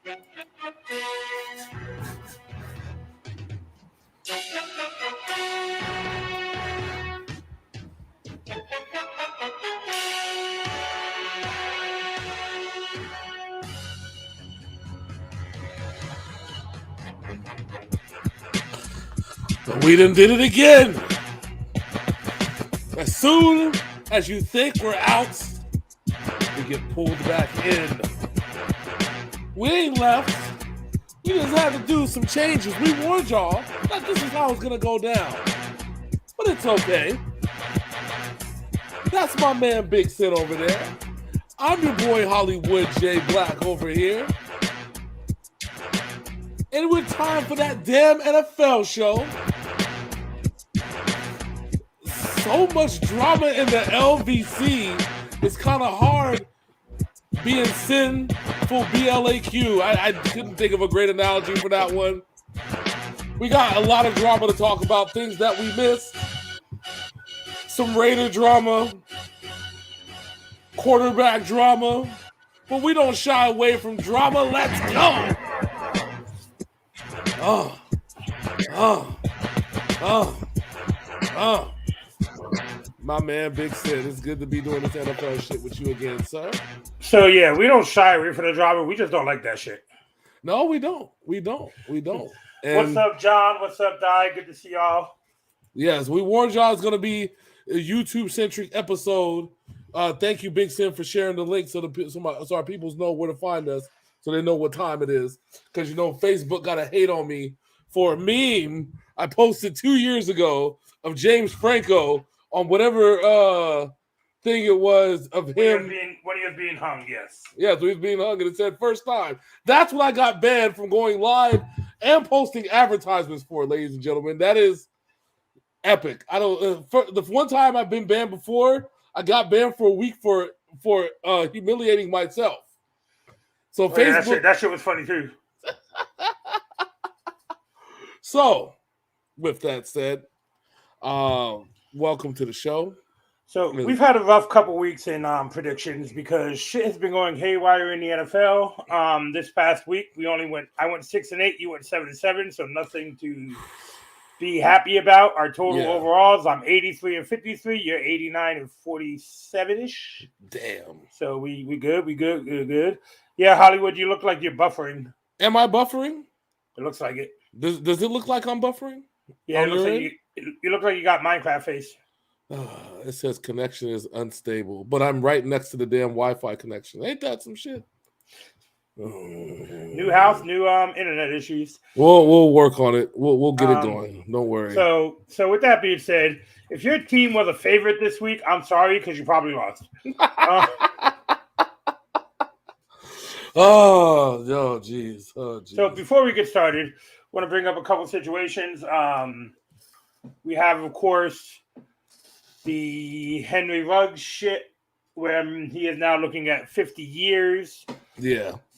We done did it again. As soon as you think we're out, we get pulled back in. We ain't left. We just had to do some changes. We warned y'all that this is how it's gonna go down. But it's okay. That's my man Big Sin over there. I'm your boy Hollywood J Black over here. And we're time for that damn NFL show. So much drama in the LVC. It's kind of hard being sinful BLAQ. I couldn't think of a great analogy for that one. We got a lot of drama to talk about, things that we missed. Some Raider drama, quarterback drama, but we don't shy away from drama. Let's go. My man, Big Sid, it's good to be doing this NFL shit with you again, sir. So, yeah, we don't shy away from the drama. We just don't like that shit. No, we don't. And what's up, John? What's up, Di? Good to see y'all. Yes, we warned y'all it's going to be a YouTube-centric episode. Thank you, Big Sim, for sharing the link so our people know where to find us, so they know what time it is. Because, Facebook got to hate on me for a meme I posted 2 years ago of James Franco on whatever thing it was of him. When he was being hung, yes. Yeah, so he was being hung, and it said first time. That's what I got banned from going live and posting advertisements for, ladies and gentlemen. That is epic. I don't. The one time I've been banned before, I got banned for a week for humiliating myself. So Facebook. That shit was funny too. So, with that said, welcome to the show. So we've had a rough couple weeks in predictions because shit has been going haywire in the NFL. This past week I went 6-8, you went 7-7, so nothing to be happy about. Our total overalls, I'm 83-53, you're 89-47-ish. Damn. So we good. Yeah, Hollywood, you look like you're buffering. Am I buffering? It looks like it. Does it look like I'm buffering? Yeah, it looks like you look like you got Minecraft face. It says connection is unstable, but I'm right next to the damn Wi-Fi connection. Ain't that some shit? New house, new internet issues. We'll work on it. We'll get it going. Don't worry. So with that being said, if your team was a favorite this week, I'm sorry because you probably lost. Oh, geez. So before we get started, I want to bring up a couple situations. We have, of course, the Henry Ruggs shit, where he is now looking at 50 years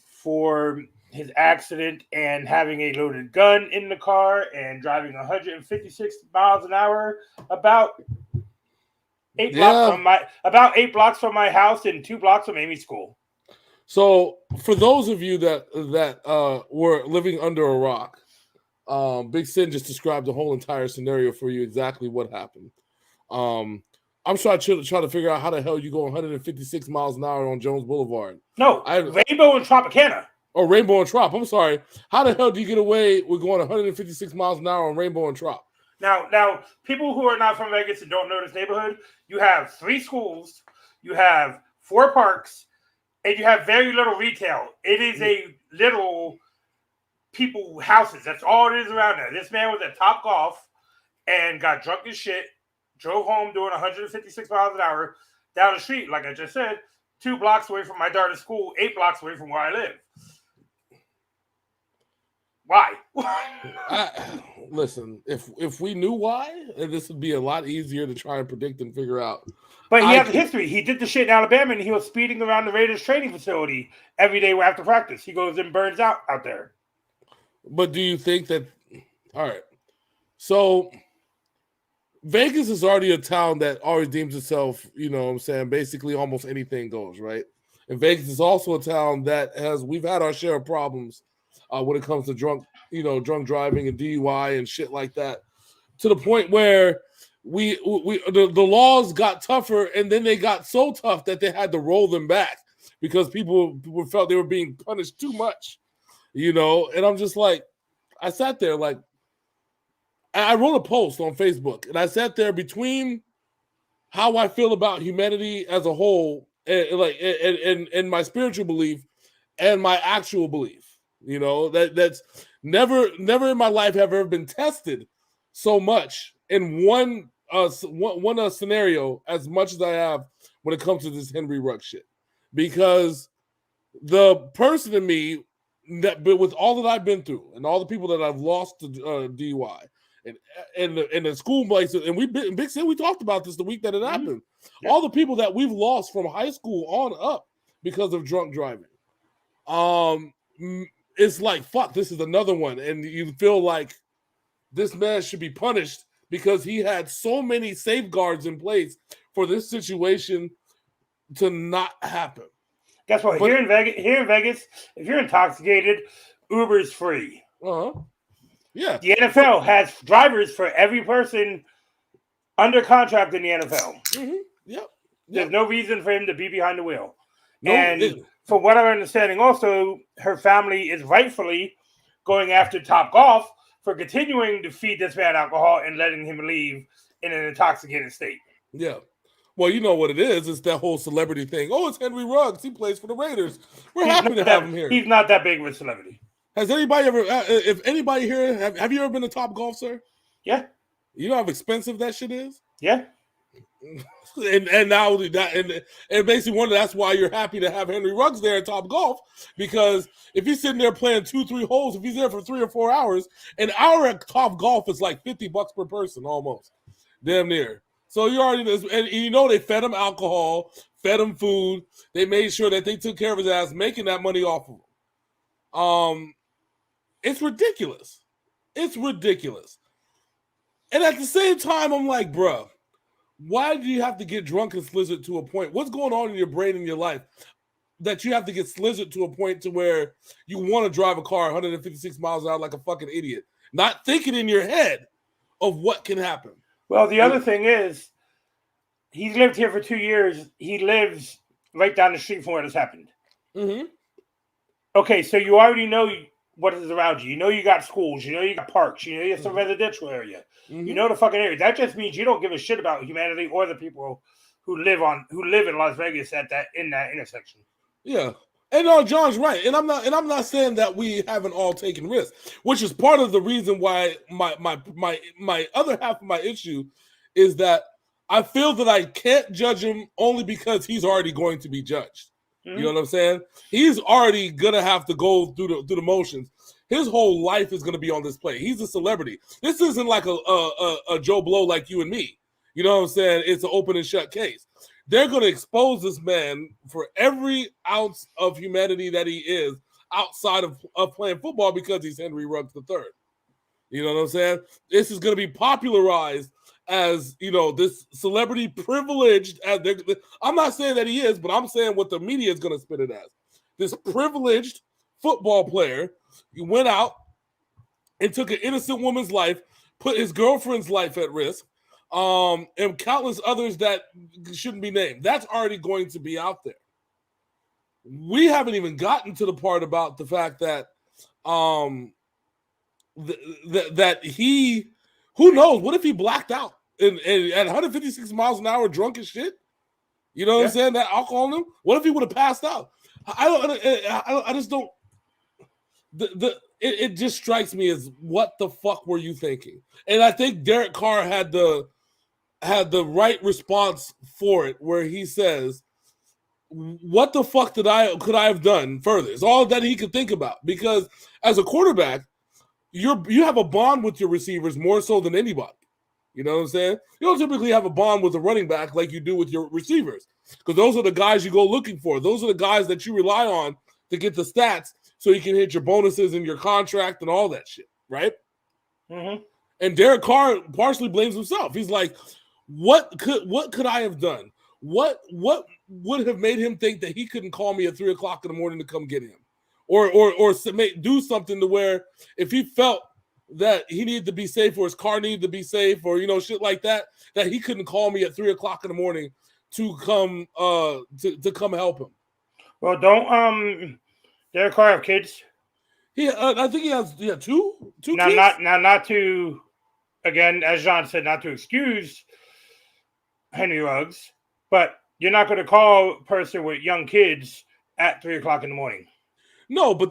for his accident and having a loaded gun in the car and driving 156 miles an hour about 8 blocks from my house and 2 blocks from Amy's school. So for those of you that were living under a rock, Big Sin just described the whole entire scenario for you, exactly what happened. I'm trying to figure out how the hell you go 156 miles an hour on Jones Boulevard. No, Rainbow and Tropicana. Oh, Rainbow and Trop. I'm sorry. How the hell do you get away with going 156 miles an hour on Rainbow and Trop? Now, people who are not from Vegas and don't know this neighborhood, you have 3 schools, you have 4 parks, and you have very little retail. It is a little people houses. That's all it is around there. This man was at Top Golf and got drunk as shit, drove home doing 156 miles an hour down the street, like I just said, 2 blocks away from my daughter's school, 8 blocks away from where I live. Why? Listen, if we knew why, this would be a lot easier to try and predict and figure out. But he has a history. He did the shit in Alabama, and he was speeding around the Raiders training facility every day after practice. He goes and burns out there. But do you think that... All right. So, Vegas is already a town that always deems itself, you know what I'm saying, basically almost anything goes, right? And Vegas is also a town that we've had our share of problems when it comes to drunk driving and DUI and shit like that. To the point where the laws got tougher, and then they got so tough that they had to roll them back because people felt they were being punished too much, And I'm just like, I sat there like, I wrote a post on Facebook, and I sat there between how I feel about humanity as a whole, and my spiritual belief and my actual belief. That's never in my life have ever been tested so much in one scenario as much as I have when it comes to this Henry Ruggs shit. Because the person in me but with all that I've been through and all the people that I've lost to DUI and the school places, and Big Sid, we talked about this the week that it happened. Yep. All the people that we've lost from high school on up because of drunk driving. It's like, fuck, this is another one. And you feel like this man should be punished because he had so many safeguards in place for this situation to not happen. Guess what? Here in Vegas, if you're intoxicated, Uber's free. Yeah. The NFL has drivers for every person under contract in the NFL. Mm-hmm. Yep. There's no reason for him to be behind the wheel. From what I'm understanding, also, her family is rightfully going after Top Golf for continuing to feed this man alcohol and letting him leave in an intoxicated state. Yeah. Well, you know what it is. It's that whole celebrity thing. Oh, it's Henry Ruggs. He plays for the Raiders. We're happy to have him here. He's not that big of a celebrity. Has anybody ever, if anybody here, have you ever been to Top Golf, sir? Yeah. You know how expensive that shit is? Yeah. And now that and basically that's why you're happy to have Henry Ruggs there at Top Golf, because if he's sitting there playing 2-3 holes, if he's there for 3 or 4 hours, an hour at Top Golf is like $50 per person almost, damn near. So you already and they fed him alcohol, fed him food, they made sure that they took care of his ass, making that money off of him. It's ridiculous. It's ridiculous. And at the same time, I'm like, bruh, why do you have to get drunk and slizzard to a point? What's going on in your brain in your life that you have to get slizzard to a point to where you want to drive a car 156 miles an hour like a fucking idiot, not thinking in your head of what can happen? Well, the other thing is, he's lived here for 2 years. He lives right down the street from where this happened. Mm-hmm. Okay, so you already know what is around you. You know you got schools. You know you got parks. You know you have some residential area. Mm-hmm. You know the fucking area. That just means you don't give a shit about humanity or the people who live in Las Vegas in that intersection. Yeah. And John's right. And I'm not saying that we haven't all taken risks, which is part of the reason why my other half of my issue is that I feel that I can't judge him only because he's already going to be judged. Mm-hmm. You know what I'm saying? He's already gonna have to go through the motions. His whole life is gonna be on display. He's a celebrity. This isn't like a Joe Blow like you and me. You know what I'm saying? It's an open and shut case. They're going to expose this man for every ounce of humanity that he is outside of playing football because he's Henry Ruggs III. You know what I'm saying? This is going to be popularized as, this celebrity privileged. I'm not saying that he is, but I'm saying what the media is going to spin it as. This privileged football player, he went out and took an innocent woman's life, put his girlfriend's life at risk, and countless others that shouldn't be named. That's already going to be out there. We haven't even gotten to the part about the fact that that he, who knows, what if he blacked out and at 156 miles an hour drunk as shit? You know what I'm saying? That alcohol in him? What if he would have passed out? I just don't. It just strikes me as, what the fuck were you thinking? And I think Derek Carr had the right response for it, where he says, what the fuck could I have done further? It's all that he could think about, because as a quarterback, you have a bond with your receivers more so than anybody. You know what I'm saying? You don't typically have a bond with a running back like you do with your receivers, because those are the guys you go looking for. Those are the guys that you rely on to get the stats so you can hit your bonuses and your contract and all that shit, right? Mm-hmm. And Derek Carr partially blames himself. He's like, what could I have done? What would have made him think that he couldn't call me at 3 o'clock in the morning to come get him, or do something to where if he felt that he needed to be safe or his car needed to be safe or shit like that he couldn't call me at 3 o'clock in the morning to come to come help him. Well, don't Derek Carr have kids? I think he has two now, kids. Not to, again, as John said, not to excuse Henry Ruggs, but you're not going to call a person with young kids at 3 o'clock in the morning. No, but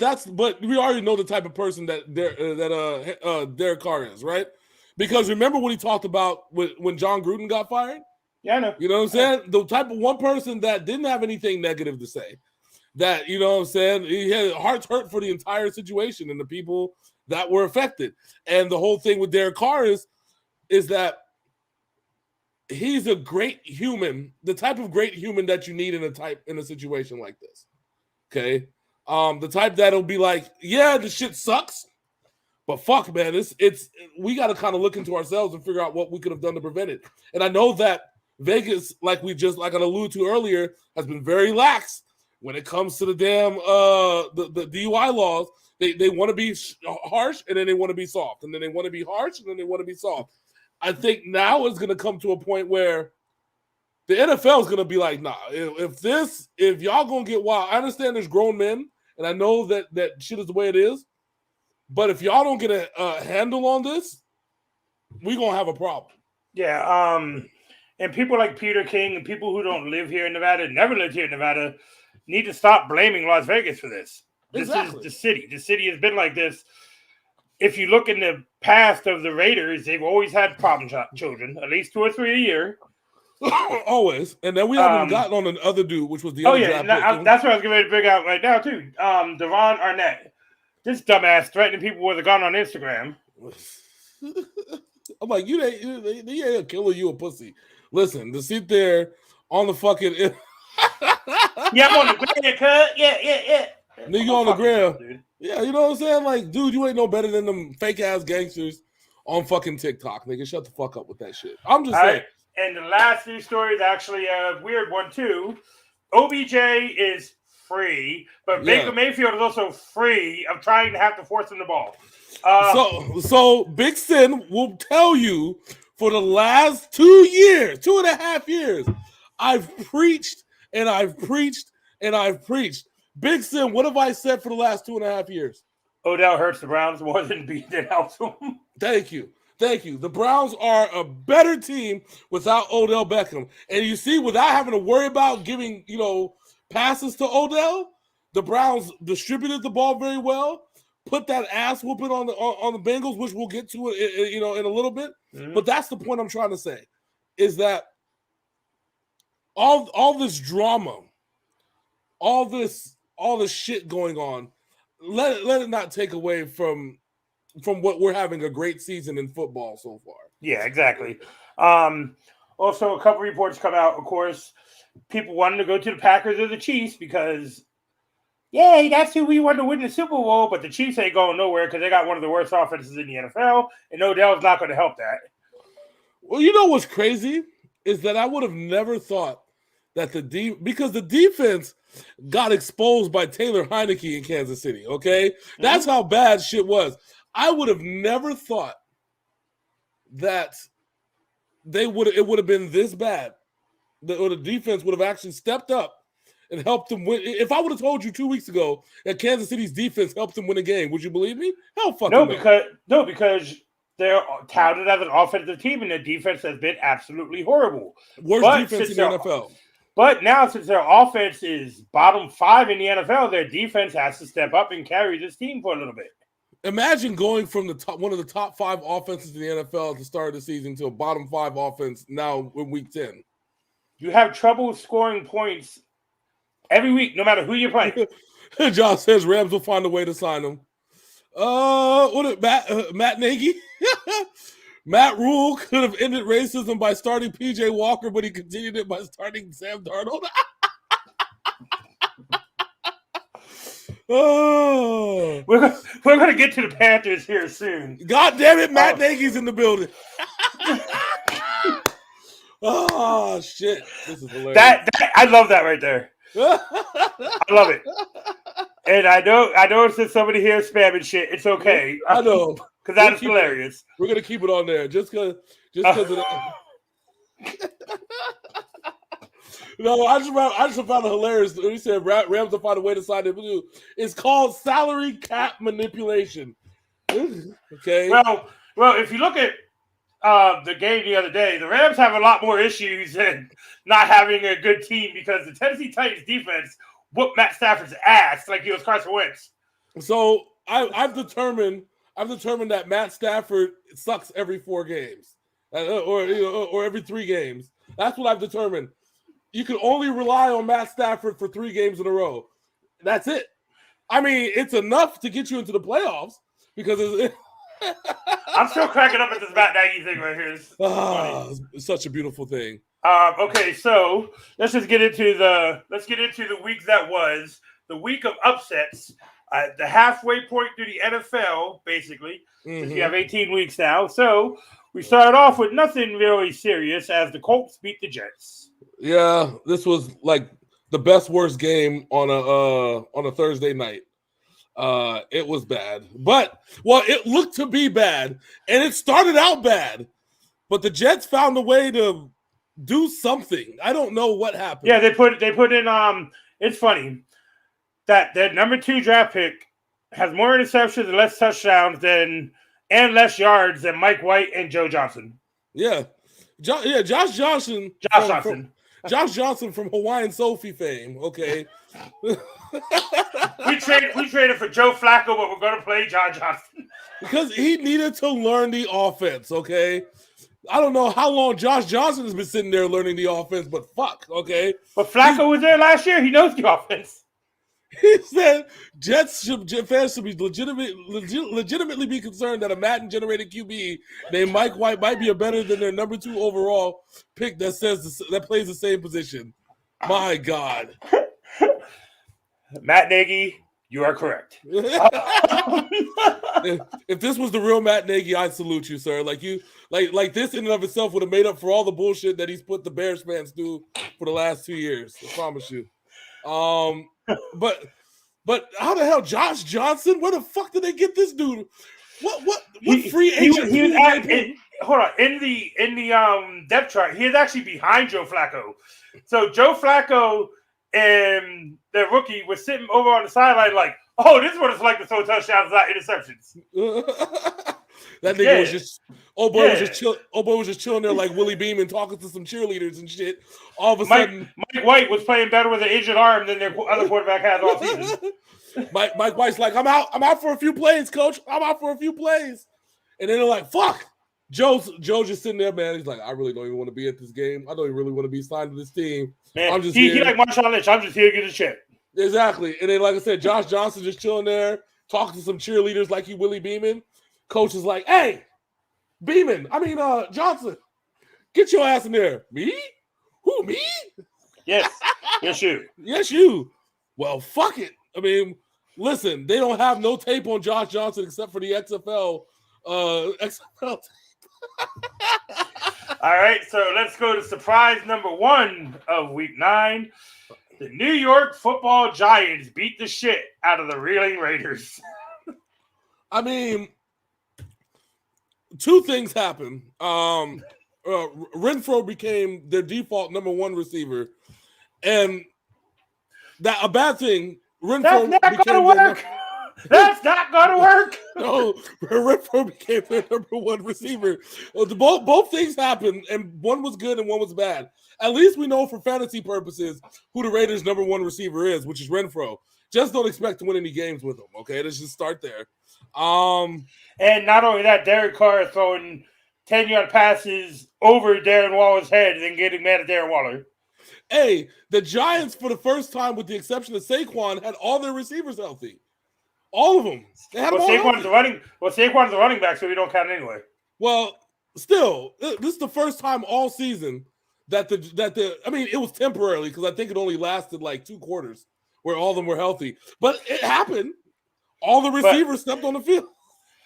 we already know the type of person that Derek Carr is, right? Because remember what he talked about when John Gruden got fired? Yeah, I know. You know what I'm saying? The type of one person that didn't have anything negative to say. That, you know what I'm saying? He had hearts hurt for the entire situation and the people that were affected. And the whole thing with Derek Carr is that he's a great human, the type of great human that you need in a situation like this. Okay? The type that'll be like, yeah, the shit sucks, but fuck, man, it's we got to kind of look into ourselves and figure out what we could have done to prevent it. And I know that Vegas, like I alluded to earlier, has been very lax when it comes to the damn the DUI laws. They want to be harsh and then they want to be soft, and then they want to be harsh and then they want to be soft. I think now it's going to come to a point where the NFL is going to be like, nah, if y'all going to get wild, I understand there's grown men, and I know that shit is the way it is, but if y'all don't get a handle on this, we're going to have a problem. Yeah, and people like Peter King and people who don't live here in Nevada, never lived here in Nevada, need to stop blaming Las Vegas for this. This is the city. The city has been like this. If you look in the past of the Raiders, they've always had problem children, at least 2 or 3 a year. Always. And then we haven't gotten on the other dude, which was the other draft pick. That's what I was getting ready to bring out right now, too. Devon Arnett. This dumbass threatening people with a gun on Instagram. I'm like, you ain't a killer, you a pussy. Listen, to sit there on the fucking... yeah, I'm on the ground, cut. Yeah. Nigga on the ground. Dude. Yeah, you know what I'm saying? Like, dude, you ain't no better than them fake-ass gangsters on fucking TikTok, nigga. Shut the fuck up with that shit. I'm just saying. Right. And the last news story is actually a weird one, too. OBJ is free, but Baker Mayfield is also free of trying to have to force him the ball. So Big Sin will tell you for the last 2.5 years, I've preached and I've preached and I've preached. Big Sin, what have I said for the last 2.5 years? Odell hurts the Browns more than helps them. Thank you. The Browns are a better team without Odell Beckham. And you see, without having to worry about giving, passes to Odell, the Browns distributed the ball very well, put that ass whooping on the Bengals, which we'll get to in a little bit. Mm-hmm. But that's the point I'm trying to say, is that all this drama, all this shit going on, let it not take away from what we're having a great season in football so far. Yeah, exactly. Also, a couple reports come out, of course, people wanting to go to the Packers or the Chiefs because, that's who we want to win the Super Bowl, but the Chiefs ain't going nowhere because they got one of the worst offenses in the NFL, and Odell's not going to help that. Well, you know what's crazy is that I would have never thought that because the defense got exposed by Taylor Heineke in Kansas City, okay? Mm-hmm. That's how bad shit was. I would have never thought that it would have been this bad, or the defense would have actually stepped up and helped them win. If I would have told you 2 weeks ago that Kansas City's defense helped them win a game, would you believe me? Hell fucking no. Because they're touted as an offensive team, and their defense has been absolutely horrible. Worst defense in the NFL. But now, since their offense is bottom 5 in the NFL, their defense has to step up and carry this team for a little bit. Imagine going from one of the top 5 offenses in the NFL at the start of the season to a bottom 5 offense now in week 10. You have trouble scoring points every week, no matter who you're playing. Josh says Rams will find a way to sign him. Matt Nagy? Matt Rule could have ended racism by starting P.J. Walker, but he continued it by starting Sam Darnold. Oh, we're going to get to the Panthers here soon. God damn it, Matt Nagy's in the building. Oh shit! This is hilarious. That I love that right there. I love it. And I know since somebody here spamming shit, it's okay. I know because that is hilarious. We're gonna keep it on there just because of that. No, I just found it hilarious. He said Rams will find a way to sign it. It's called salary cap manipulation. Okay. Well, if you look at the game the other day, the Rams have a lot more issues than not having a good team because the Tennessee Titans defense whooped Matt Stafford's ass like he was Carson Wentz. So I've determined that Matt Stafford sucks every 4 games, or every 3 games. That's what I've determined. You can only rely on Matt Stafford for 3 games in a row. That's it. I mean, it's enough to get you into the playoffs because I'm still cracking up at this Matt Nagy thing right here. It's such a beautiful thing. Okay, so let's get into the week that was the week of upsets. The halfway point through the NFL, basically. Since you have 18 weeks now. So we started off with nothing really serious as the Colts beat the Jets. Yeah, this was like the best worst game on a Thursday night. It was bad, but it looked to be bad, and it started out bad, but the Jets found a way to do something. I don't know what happened. Yeah, they put in. It's funny that their number 2 draft pick has more interceptions and less touchdowns and less yards than Mike White and Joe Johnson. Yeah, Josh Johnson. Josh Johnson from Hawaiian Sophie fame. Okay. we traded for Joe Flacco, but we're going to play John Johnson because he needed to learn the offense. Okay. I don't know how long Josh Johnson has been sitting there learning the offense, but fuck. Okay. But Flacco was there last year. He knows the offense. He said Jets fans should be legitimately be concerned that a Madden-generated QB named Mike White might be better than their number 2 overall pick that plays the same position. My God. Matt Nagy, you are correct. If this was the real Matt Nagy, I'd salute you, sir. Like this in and of itself would have made up for all the bullshit that he's put the Bears fans through for the last 2 years. I promise you. But how the hell Josh Johnson? Where the fuck did they get this dude? What free agent? Hold on. In the depth chart, he is actually behind Joe Flacco. So Joe Flacco and the rookie was sitting over on the sideline like, oh, this is what it's like to throw touchdowns, not interceptions. That nigga was just was just chilling there like Willie Beeman talking to some cheerleaders and shit. All of a sudden, Mike White was playing better with an injured arm than their other quarterback has all season. Mike White's like, I'm out for a few plays, coach. I'm out for a few plays. And then they're like, fuck. Joe's just sitting there, man. He's like, I really don't even want to be at this game. I don't even really want to be signed to this team. Man, I'm just he like Marshawn Lynch. I'm just here to get a check. Exactly. And then, like I said, Josh Johnson just chilling there, talking to some cheerleaders like he Willie Beeman. Coach is like, hey, Johnson, get your ass in there. Me? Who, me? Yes. Yes, you. Yes, you. Well, fuck it. I mean, listen, they don't have no tape on Josh Johnson except for the XFL. XFL. All right, so let's go to surprise number 1 of week 9. The New York Football Giants beat the shit out of the Reeling Raiders. I mean, 2 things happened. Renfro became their default number 1 receiver, and that a bad thing. Renfro That's not gonna work. No, Renfro became their number 1 receiver. Both things happened, and one was good and one was bad. At least we know for fantasy purposes who the Raiders' number 1 receiver is, which is Renfro. Just don't expect to win any games with him. Okay, let's just start there. And not only that, Derek Carr throwing 10-yard passes over Darren Waller's head and then getting mad at Darren Waller. Hey, the Giants, for the first time, with the exception of Saquon, had all their receivers healthy. All of them. They had Saquon's the running back, so we don't count it anyway. Well, still, this is the first time all season that it was temporarily because I think it only lasted like 2 quarters where all of them were healthy. But it happened. All the receivers stepped on the field.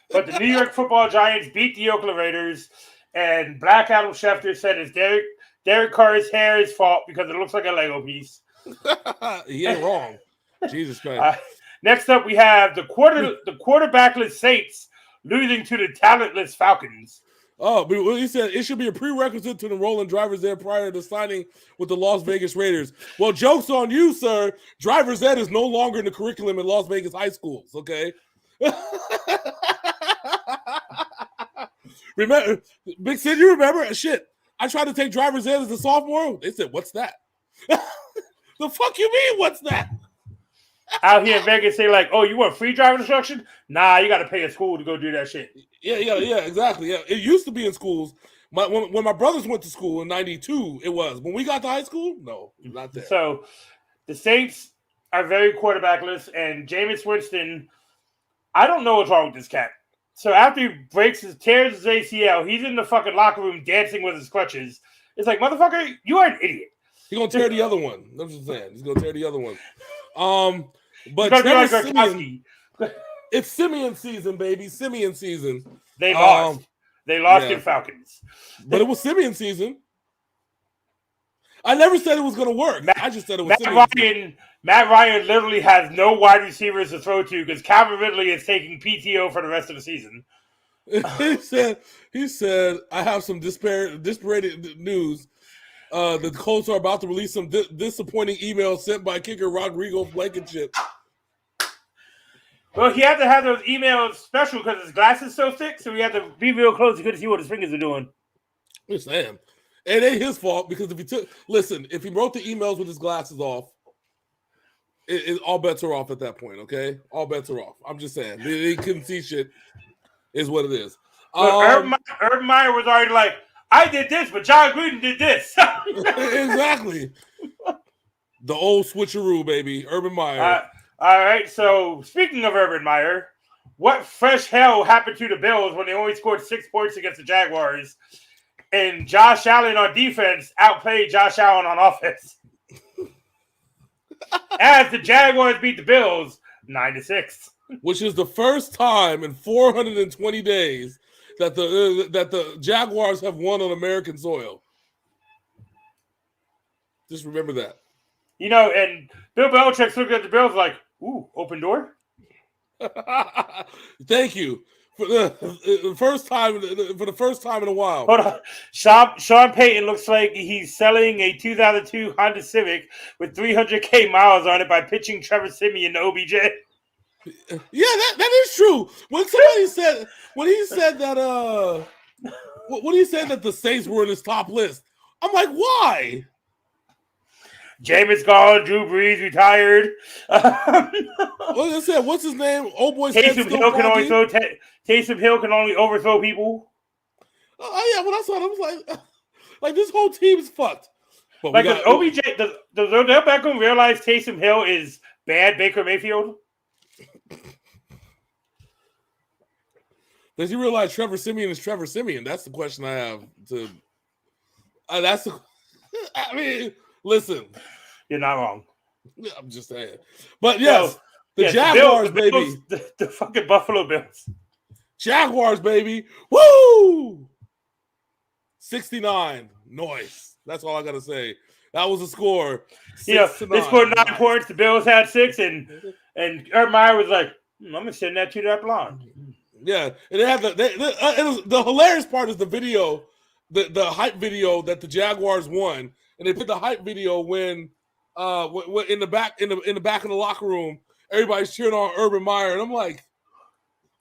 But the New York Football Giants beat the Oakland Raiders, and Black Adam Schefter said it's Derek Derek Carr's hair is fault because it looks like a Lego piece. He ain't wrong. Jesus Christ. Next up, we have the quarterbackless Saints losing to the talentless Falcons. Oh, but he said it should be a prerequisite to enrolling drivers ed prior to signing with the Las Vegas Raiders. Well, joke's on you, sir. Driver's ed is no longer in the curriculum in Las Vegas high schools, okay? Remember, Big Sid, you remember? Shit, I tried to take driver's ed as a sophomore. They said, what's that? The fuck you mean, what's that? Out here in Vegas, say like, oh, you want free driving instruction? Nah, you got to pay a school to go do that shit. Yeah, exactly. Yeah, it used to be in schools. When my brothers went to school in '92, it was. When we got to high school, no, not there. So the Saints are very quarterbackless, and Jameis Winston, I don't know what's wrong with this cat. So after he tears his ACL, he's in the fucking locker room dancing with his crutches. It's like, motherfucker, you are an idiot. He's gonna tear the other one. I'm just saying, he's gonna tear the other one. But Trevor Siemian, it's Simeon season, baby. Simeon season. They lost. They lost in Falcons. But it was Simeon season. I never said it was going to work. I just said it was Simeon season. Matt Ryan literally has no wide receivers to throw to because Calvin Ridley is taking PTO for the rest of the season. He said, I have some disparate news. The Colts are about to release some disappointing emails sent by kicker Rodrigo Blankenship. Well, he had to have those emails special because his glass is so thick, so he had to be real close. He couldn't see what his fingers are doing. I'm saying. It ain't his fault because if he wrote the emails with his glasses off, all bets are off at that point, okay? All bets are off. I'm just saying. He couldn't see shit is what it is. Urban Meyer was already like, I did this, but John Gruden did this. Exactly. The old switcheroo, baby. Urban Meyer. All right, so speaking of Urban Meyer, what fresh hell happened to the Bills when they only scored 6 points against the Jaguars? And Josh Allen on defense outplayed Josh Allen on offense. As the Jaguars beat the Bills 9-6. Which is the first time in 420 days that the Jaguars have won on American soil. Just remember that. You know, and Bill Belichick's looking at the Bills like, ooh, open door? Thank you. For the first time in a while. Hold on. Sean Payton looks like he's selling a 2002 Honda Civic with 300K miles on it by pitching Trevor Siemian to OBJ. Yeah, that is true. When he said that the Saints were in his top list, I'm like, why? Jameis gone, Drew Brees retired. Like I said, what's his name? Old boy's Taysom Hill can only overthrow people. Oh yeah, when I saw it, I was like this whole team is fucked. But like, does OBJ, does Odell Beckham realize Taysom Hill is bad Baker Mayfield? Does he realize Trevor Siemian is Trevor Siemian? That's the question I have to. I mean, listen, you're not wrong. I'm just saying, but yes, Jaguars, the Bills, baby, the fucking Buffalo Bills, Jaguars, baby, woo! 69, noise. That's all I gotta say. That was a score. They scored 9 points. The Bills had 6, and Urban Meyer was like, "I'm gonna send that to that blonde." Yeah, and they have the hilarious part is the video, the hype video that the Jaguars won, and they put the hype video when in the back of the locker room, everybody's cheering on Urban Meyer, and I'm like,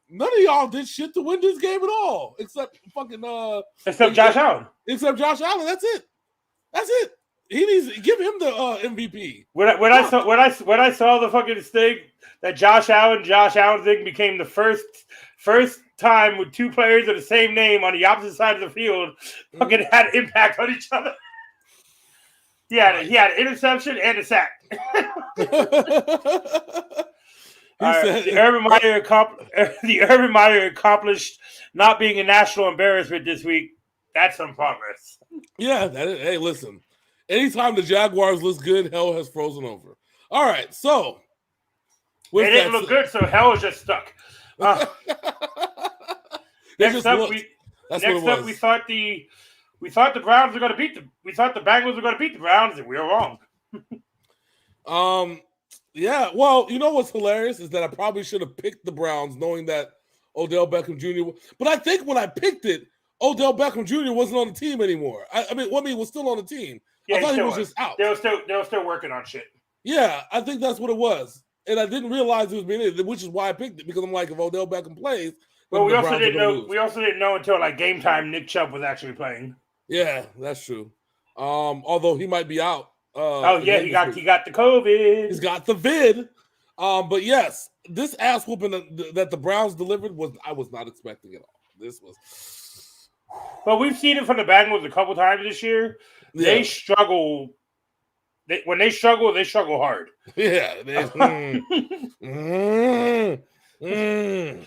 none of y'all did shit to win this game at all, except fucking Josh Allen. Except Josh Allen. That's it. He needs to give him the MVP. When I saw the fucking thing that Josh Allen thing became the first time with 2 players of the same name on the opposite side of the field fucking had impact on each other. He had an interception and a sack. The Urban Meyer accomplished not being a national embarrassment this week. That's some progress. Yeah. Hey, listen. Anytime the Jaguars look good, hell has frozen over. All right, so they didn't look good, so hell is just stuck. Next up, we thought the We thought the Browns were going to we thought the Bengals were going to beat the Browns, and we were wrong. Yeah. Well, you know what's hilarious is that I probably should have picked the Browns, knowing that Odell Beckham Jr. But I think when I picked it, Odell Beckham Jr. wasn't on the team anymore. I mean, was still on the team. Yeah, I thought he was just out. They were still working on shit. Yeah, I think that's what it was, and I didn't realize it was being it, which is why I picked it, because I'm like, if Odell Beckham plays, well, we also didn't know. We also didn't know until like game time Nick Chubb was actually playing. Yeah, that's true. Although he might be out. He got the COVID. He's got the vid. But yes, this ass whooping that the Browns delivered I was not expecting at all. This was. Well, we've seen it from the Bengals a couple times this year. Yeah. They struggle. When they struggle hard. Yeah.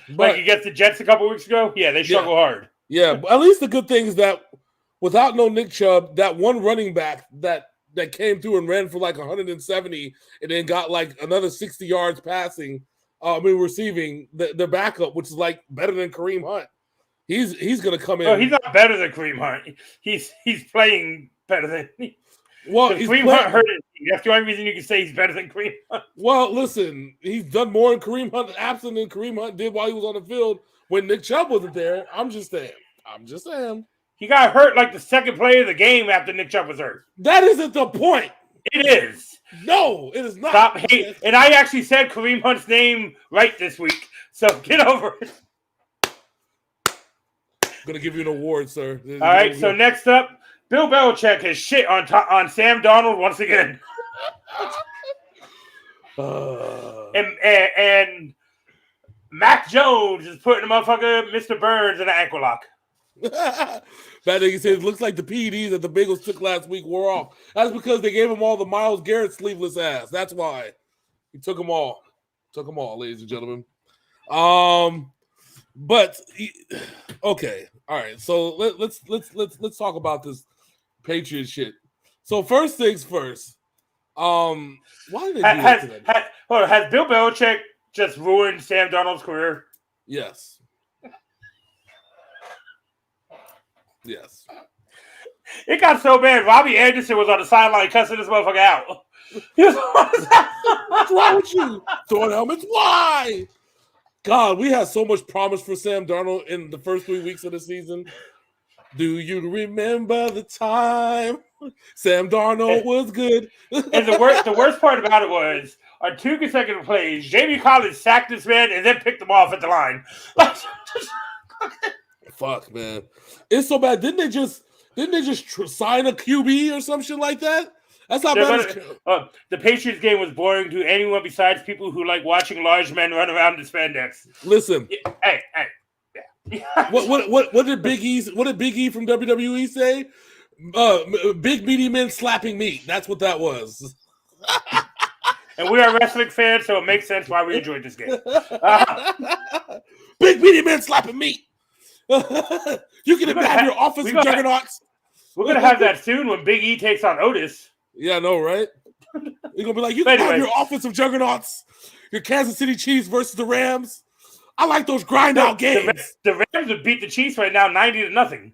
Like against the Jets a couple weeks ago. Yeah, they struggle hard. Yeah, but at least the good thing is that without no Nick Chubb, that one running back that came through and ran for like 170 and then got like another 60 yards passing, receiving the backup, which is like better than Kareem Hunt. He's going to come in. Oh, he's not better than Kareem Hunt. He's playing better than me. Well, Kareem Hunt hurt his team. That's the only reason you can say he's better than Kareem Hunt. Well, listen, he's done more in Kareem Hunt absent than Kareem Hunt did while he was on the field when Nick Chubb wasn't there. I'm just saying. He got hurt like the second play of the game after Nick Chubb was hurt. That isn't the point. It is. No, it is not. Stop hating. And I actually said Kareem Hunt's name right this week. So get over it. I'm going to give you an award, sir. All right, so next up, Bill Belichick has shit on Sam Darnold once again. And Mac Jones is putting the motherfucker Mr. Burns in an ankle lock. That nigga said it looks like the PEDs that the Bengals took last week wore off. That's because they gave him all the Myles Garrett sleeveless ass. That's why. He took them all. Ladies and gentlemen. Okay. All right. So let's talk about this Patriots shit. So first things first. Why did they do that today? Has Bill Belichick just ruined Sam Darnold's career? Yes. It got so bad. Robbie Anderson was on the sideline cussing this motherfucker out. What's wrong with you? Throwing helmets? Why? God, we had so much promise for Sam Darnold in the first 3 weeks of the season. Do you remember the time Sam Darnold was good? And the worst part about it was on 2 consecutive plays, Jamie Collins sacked this man and then picked him off at the line. Fuck, man, it's so bad. Didn't they just sign a QB or some shit like that? That's how bad. The Patriots game was boring to anyone besides people who like watching large men run around in spandex. Listen, hey. What did Big E from WWE say? Big meaty men slapping meat. That's what that was. And we are wrestling fans, so it makes sense why we enjoyed this game. Big meaty men slapping meat. You can have your offensive juggernauts. We're gonna have that soon when Big E takes on Otis. Yeah, I know, right? You're gonna be like, you can have your offensive juggernauts, your Kansas City Chiefs versus the Rams. I like those grind out games. The Rams would beat the Chiefs right now 90-0.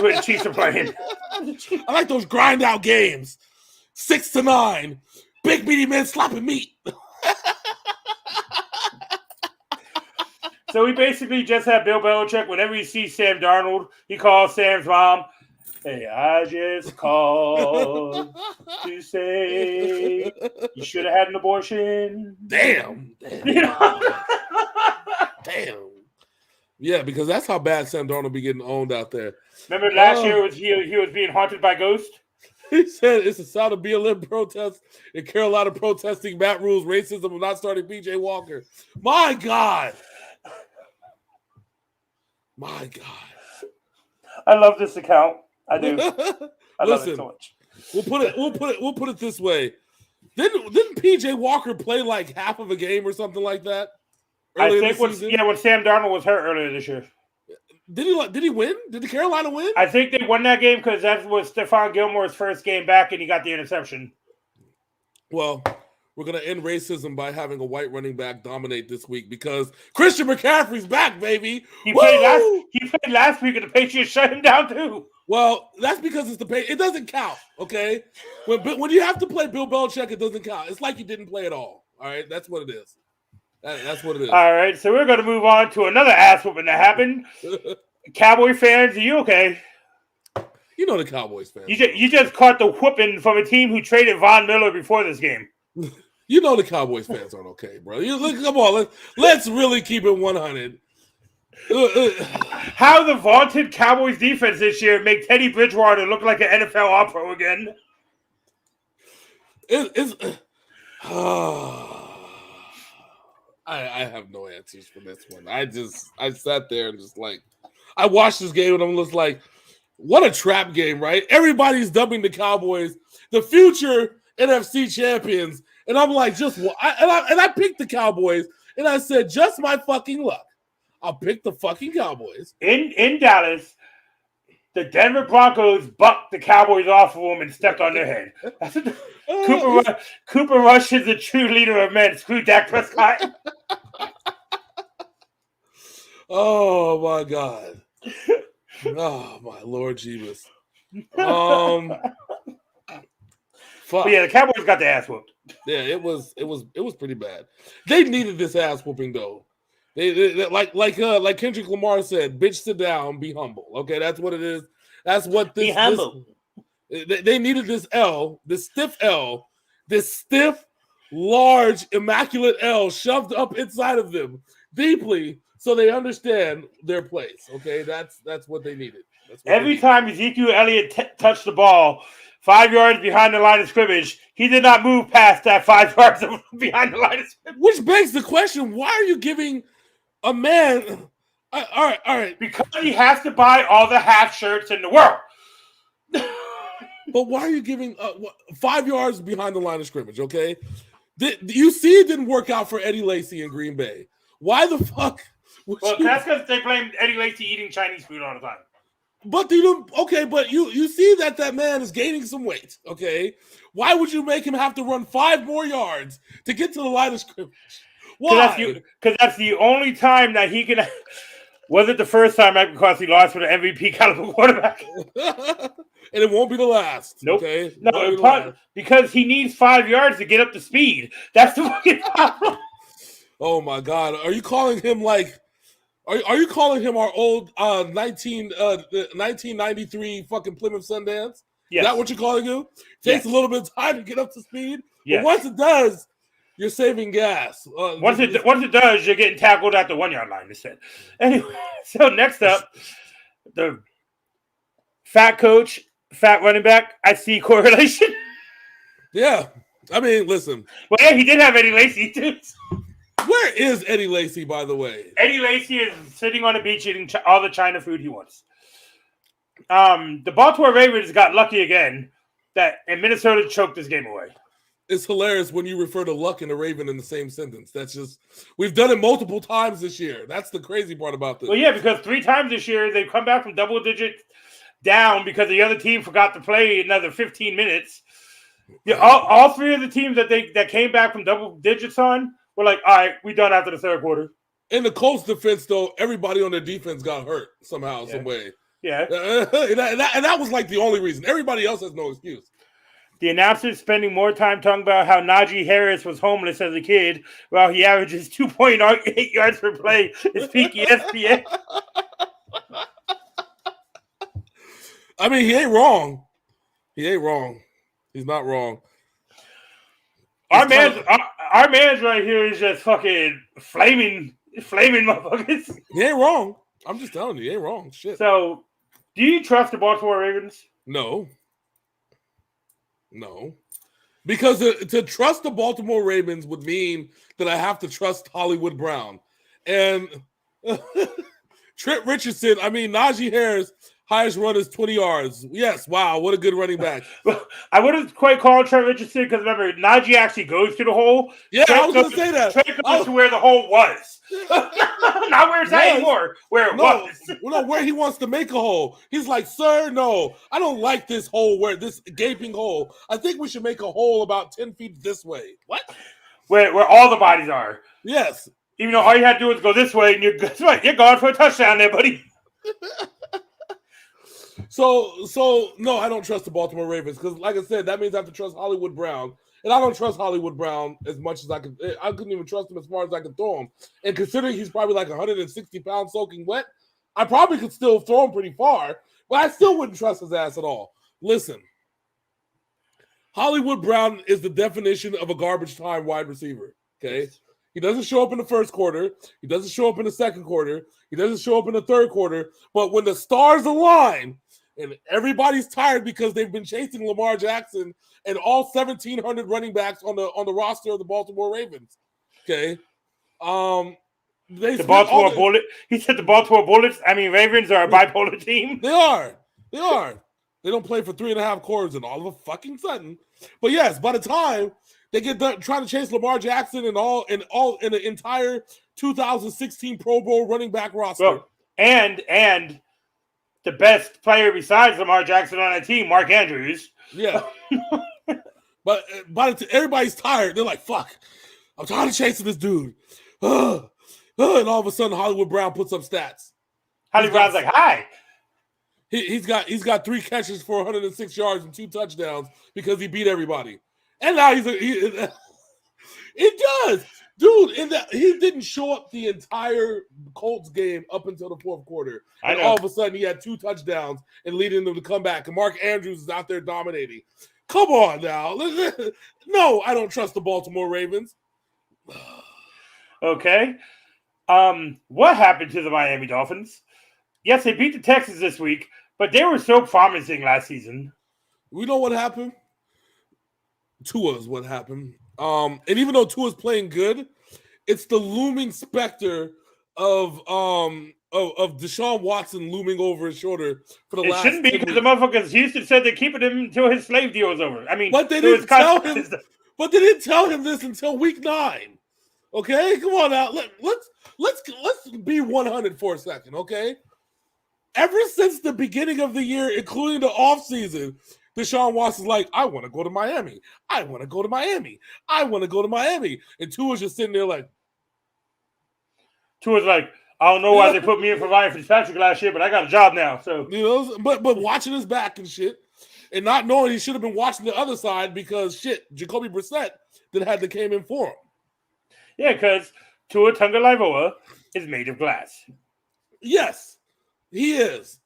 Where the Chiefs are playing. I like those grind out games. 6-9. Big meaty men slapping meat. So we basically just have Bill Belichick. Whenever he sees Sam Darnold, he calls Sam's mom. Hey, I just called to say you should have had an abortion. Damn. You know? Damn. Yeah, because that's how bad Sam Darnold be getting owned out there. Remember last year he was being haunted by ghosts? He said it's a sound of BLM protests in Carolina protesting Matt Rule's racism of not starting PJ Walker. My God. My God. I love this account. I do. I love it so much. We'll put it this way. Didn't PJ Walker play like half of a game or something like that? I think when Sam Darnold was hurt earlier this year. Did he win? Did the Carolina win? I think they won that game because that was Stephon Gilmore's first game back and he got the interception. Well, we're going to end racism by having a white running back dominate this week because Christian McCaffrey's back, baby. He played last week and the Patriots shut him down too. Well, that's because it's the pay. It doesn't count, okay? When you have to play Bill Belichick, it doesn't count. It's like you didn't play at all. All right, that's what it is. That's what it is. All right, so we're going to move on to another ass whooping that happened. Cowboy fans, are you okay? You know the Cowboys fans. You just caught the whooping from a team who traded Von Miller before this game. You know the Cowboys fans aren't okay, bro. Come on, let's really keep it 100. How the vaunted Cowboys defense this year make Teddy Bridgewater look like an NFL All-Pro again? I have no answers for this one. I sat there and just like, I watched this game and I'm just like, what a trap game, right? Everybody's dubbing the Cowboys the future NFC champions, and I'm like, I picked the Cowboys, and I said, just my fucking luck, I'll pick the fucking Cowboys. In Dallas, the Denver Broncos bucked the Cowboys off of them and stepped on their head. Cooper Rush is the true leader of men. Screw Dak Prescott. Oh my God. Oh my Lord Jesus. But yeah, the Cowboys got the ass whooped. Yeah, it was pretty bad. They needed this ass whooping though. They like Kendrick Lamar said, "Bitch, sit down, be humble." Okay, that's what it is. That's what this. Be humble. They needed this L, this stiff, large, immaculate L shoved up inside of them deeply, so they understand their place. Okay, that's what they needed. Every time Ezekiel Elliott touched the ball 5 yards behind the line of scrimmage, he did not move past that 5 yards behind the line of scrimmage. Which begs the question: why are you giving a man? All right. Because he has to buy all the half shirts in the world. But why are you giving 5 yards behind the line of scrimmage? Okay, you see, it didn't work out for Eddie Lacy in Green Bay. Why the fuck? Well, that's because they blame Eddie Lacy eating Chinese food all the time. But you see that man is gaining some weight. Okay, why would you make him have to run 5 more yards to get to the line of scrimmage? Why? Because that's the only time that he can. Was it the first time because he lost with an MVP caliber quarterback? And it won't be the last. Nope. Okay? No, because he needs 5 yards to get up to speed. That's the fucking problem. Oh my God! Are you calling him like? Are you calling him our old 1993 fucking Plymouth Sundance? Yes. Is that what you're calling him? Takes a little bit of time to get up to speed. Yes. But once it does, you're saving gas. Once it does, you're getting tackled at the 1 yard line instead. Anyway, so next up, the fat coach, fat running back. I see correlation. Yeah, I mean, listen. Well, yeah, he did have Eddie Lacy too. Where is Eddie Lacy, by the way? Eddie Lacy is sitting on the beach eating all the China food he wants. The Baltimore Ravens got lucky again and Minnesota choked this game away. It's hilarious when you refer to luck and the Raven in the same sentence. That's just, we've done it multiple times this year. That's the crazy part about this. Well, yeah, because 3 times this year they've come back from double digit down because the other team forgot to play another 15 minutes. Yeah, all 3 of the teams that came back from double digits on were like, all right, we done after the third quarter. In the Colts defense, though, everybody on their defense got hurt somehow, some way. Yeah. And that was like the only reason. Everybody else has no excuse. The announcer's spending more time talking about how Najee Harris was homeless as a kid while he averages 2.8 yards per play. It's peak ESPN. I mean, he ain't wrong. He's not wrong. Our man's right here is just fucking flaming motherfuckers. He ain't wrong. I'm just telling you, he ain't wrong. Shit. So, do you trust the Baltimore Ravens? No. Because to trust the Baltimore Ravens would mean that I have to trust Hollywood Brown. And Trent Richardson, Najee Harris, highest run is 20 yards. Yes, wow, what a good running back. I wouldn't quite call Trent Richardson because remember, Najee actually goes to the hole. Yeah, I was going to say that. Trent goes to where the hole was. Not where it's at anymore, where it was. No, where he wants to make a hole. He's like, sir, no, I don't like this hole, this gaping hole. I think we should make a hole about 10 feet this way. What? Where all the bodies are. Yes. Even though all you had to do was go this way, and you're gone for a touchdown there, buddy. So no, I don't trust the Baltimore Ravens because, like I said, that means I have to trust Hollywood Brown, and I don't trust Hollywood Brown as much as I could. I couldn't even trust him as far as I could throw him. And considering he's probably like 160 pounds soaking wet, I probably could still throw him pretty far, but I still wouldn't trust his ass at all. Listen, Hollywood Brown is the definition of a garbage time wide receiver. Okay. He doesn't show up in the first quarter. He doesn't show up in the second quarter. He doesn't show up in the third quarter. But when the stars align and everybody's tired because they've been chasing Lamar Jackson and all 1,700 running backs on the roster of the Baltimore Ravens, okay, the Baltimore Bullets. He said the Baltimore Bullets. I mean, Ravens are a bipolar team. They are. They don't play for 3.5 quarters, and all of a fucking sudden. But yes, by the time they get done trying to chase Lamar Jackson and the entire 2016 Pro Bowl running back roster. Well, and the best player besides Lamar Jackson on that team, Mark Andrews. Yeah. But everybody's tired. They're like, fuck, I'm tired of chasing this dude. And all of a sudden, Hollywood Brown puts up stats. Hollywood Brown's like, hi. He's got 3 catches for 106 yards and 2 touchdowns because he beat everybody. And now it does, dude. He didn't show up the entire Colts game up until the fourth quarter, and all of a sudden he had 2 touchdowns and leading them to come back. And Mark Andrews is out there dominating. Come on now, no, I don't trust the Baltimore Ravens. Okay, what happened to the Miami Dolphins? Yes, they beat the Texans this week, but they were so promising last season. We know what happened. Tua's what happened. And even though Tua's playing good, it's the looming specter of Deshaun Watson looming over his shoulder for the last. It shouldn't be because the motherfuckers Houston said they're keeping him until his slave deal is over. I mean, but they didn't tell him. But they didn't tell him this until week 9. Okay, come on now. Let's be 100 for a second. Okay, ever since the beginning of the year, including the offseason, Deshaun Watson's like, I want to go to Miami. I want to go to Miami. I want to go to Miami. And Tua's just sitting there like. Tua's like, I don't know why they put me in for Ryan Fitzpatrick last year, but I got a job now. So but watching his back and shit, and not knowing he should have been watching the other side because Jacoby Brissett that came in for him. Yeah, because Tua Tagovailoa is made of glass. Yes, he is.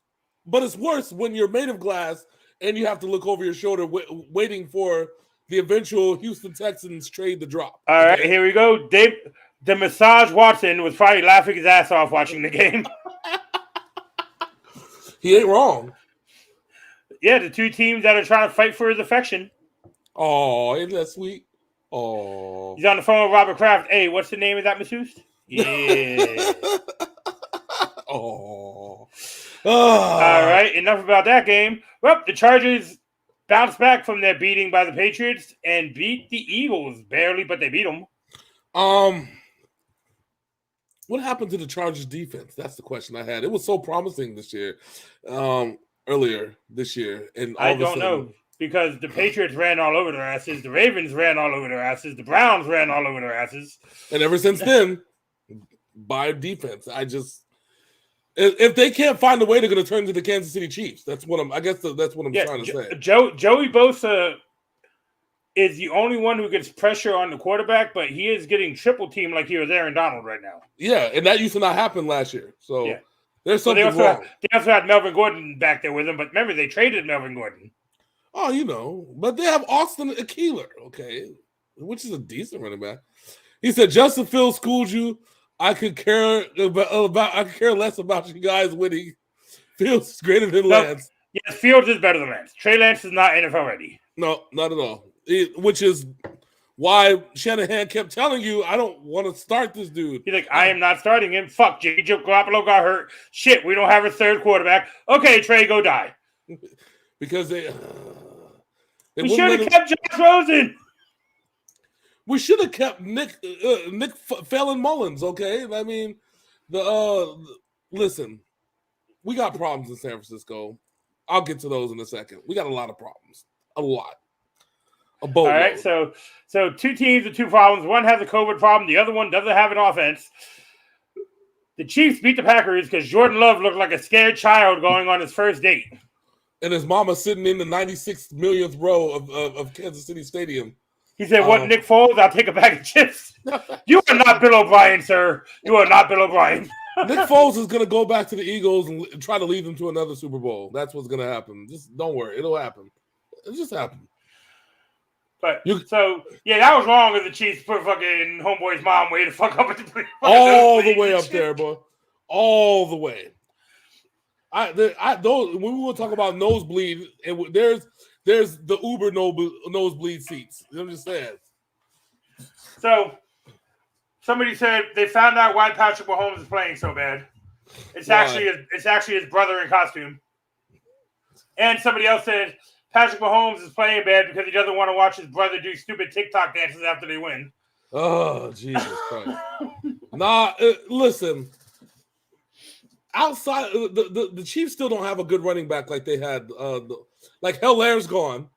But it's worse when you're made of glass and you have to look over your shoulder waiting for the eventual Houston Texans trade to drop. All right, here we go. The massage Watson was probably laughing his ass off watching the game. He ain't wrong. Yeah, the 2 teams that are trying to fight for his affection. Oh, isn't that sweet? Oh. He's on the phone with Robert Kraft. Hey, what's the name of that masseuse? Yeah. Oh. All right, enough about that game. Well, the Chargers bounced back from their beating by the Patriots and beat the Eagles barely, but they beat them. What happened to the Chargers defense? That's the question I had. It was so promising this year, earlier this year, and I don't know because the Patriots ran all over their asses, the Ravens ran all over their asses, the Browns ran all over their asses, and ever since then, by defense, if they can't find a way, they're going to turn to the Kansas City Chiefs. That's what I'm trying to say. Joey Bosa is the only one who gets pressure on the quarterback, but he is getting triple teamed like he was Aaron Donald right now. Yeah, and that used to not happen last year. So there's something wrong. They also had Melvin Gordon back there with him, but remember, they traded Melvin Gordon. Oh, but they have Austin Ekeler, okay, which is a decent running back. He said, Justin Fields schooled you. I could care less about you guys winning. Fields is greater than Lance. Yes, Fields is better than Lance. Trey Lance is not NFL ready. No, not at all. Which is why Shanahan kept telling you, I don't want to start this dude. He's like, I am not starting him. Fuck, J.J. Garoppolo got hurt. Shit, we don't have a third quarterback. Okay, Trey, go die. Because we should have kept Josh Rosen. We should have kept Nick Phelan Mullins, okay? I mean, listen, we got problems in San Francisco. I'll get to those in a second. We got a lot of problems. A lot. A boatload. All right, so 2 teams with 2 problems. One has a COVID problem. The other one doesn't have an offense. The Chiefs beat the Packers because Jordan Love looked like a scared child going on his first date. and his mama sitting in the 96 millionth row of Kansas City Stadium. He said, "What, Nick Foles? I'll take a bag of chips." You are not Bill O'Brien, sir. You are not Bill O'Brien. Nick Foles is going to go back to the Eagles and try to lead them to another Super Bowl. That's what's going to happen. Just don't worry. It'll happen. It'll just happen. But that was wrong with the Chiefs put fucking homeboy's mom way the fuck up at the all the way up there, boy. All the way. Those when we will talk about nosebleed, and there's the Uber nosebleed seats. I'm just saying. So somebody said they found out why Patrick Mahomes is playing so bad. It's actually his brother in costume. And somebody else said Patrick Mahomes is playing bad because he doesn't want to watch his brother do stupid TikTok dances after they win. Oh, Jesus Christ. Listen. Outside, the Chiefs still don't have a good running back like they had. Like Hellaire's gone.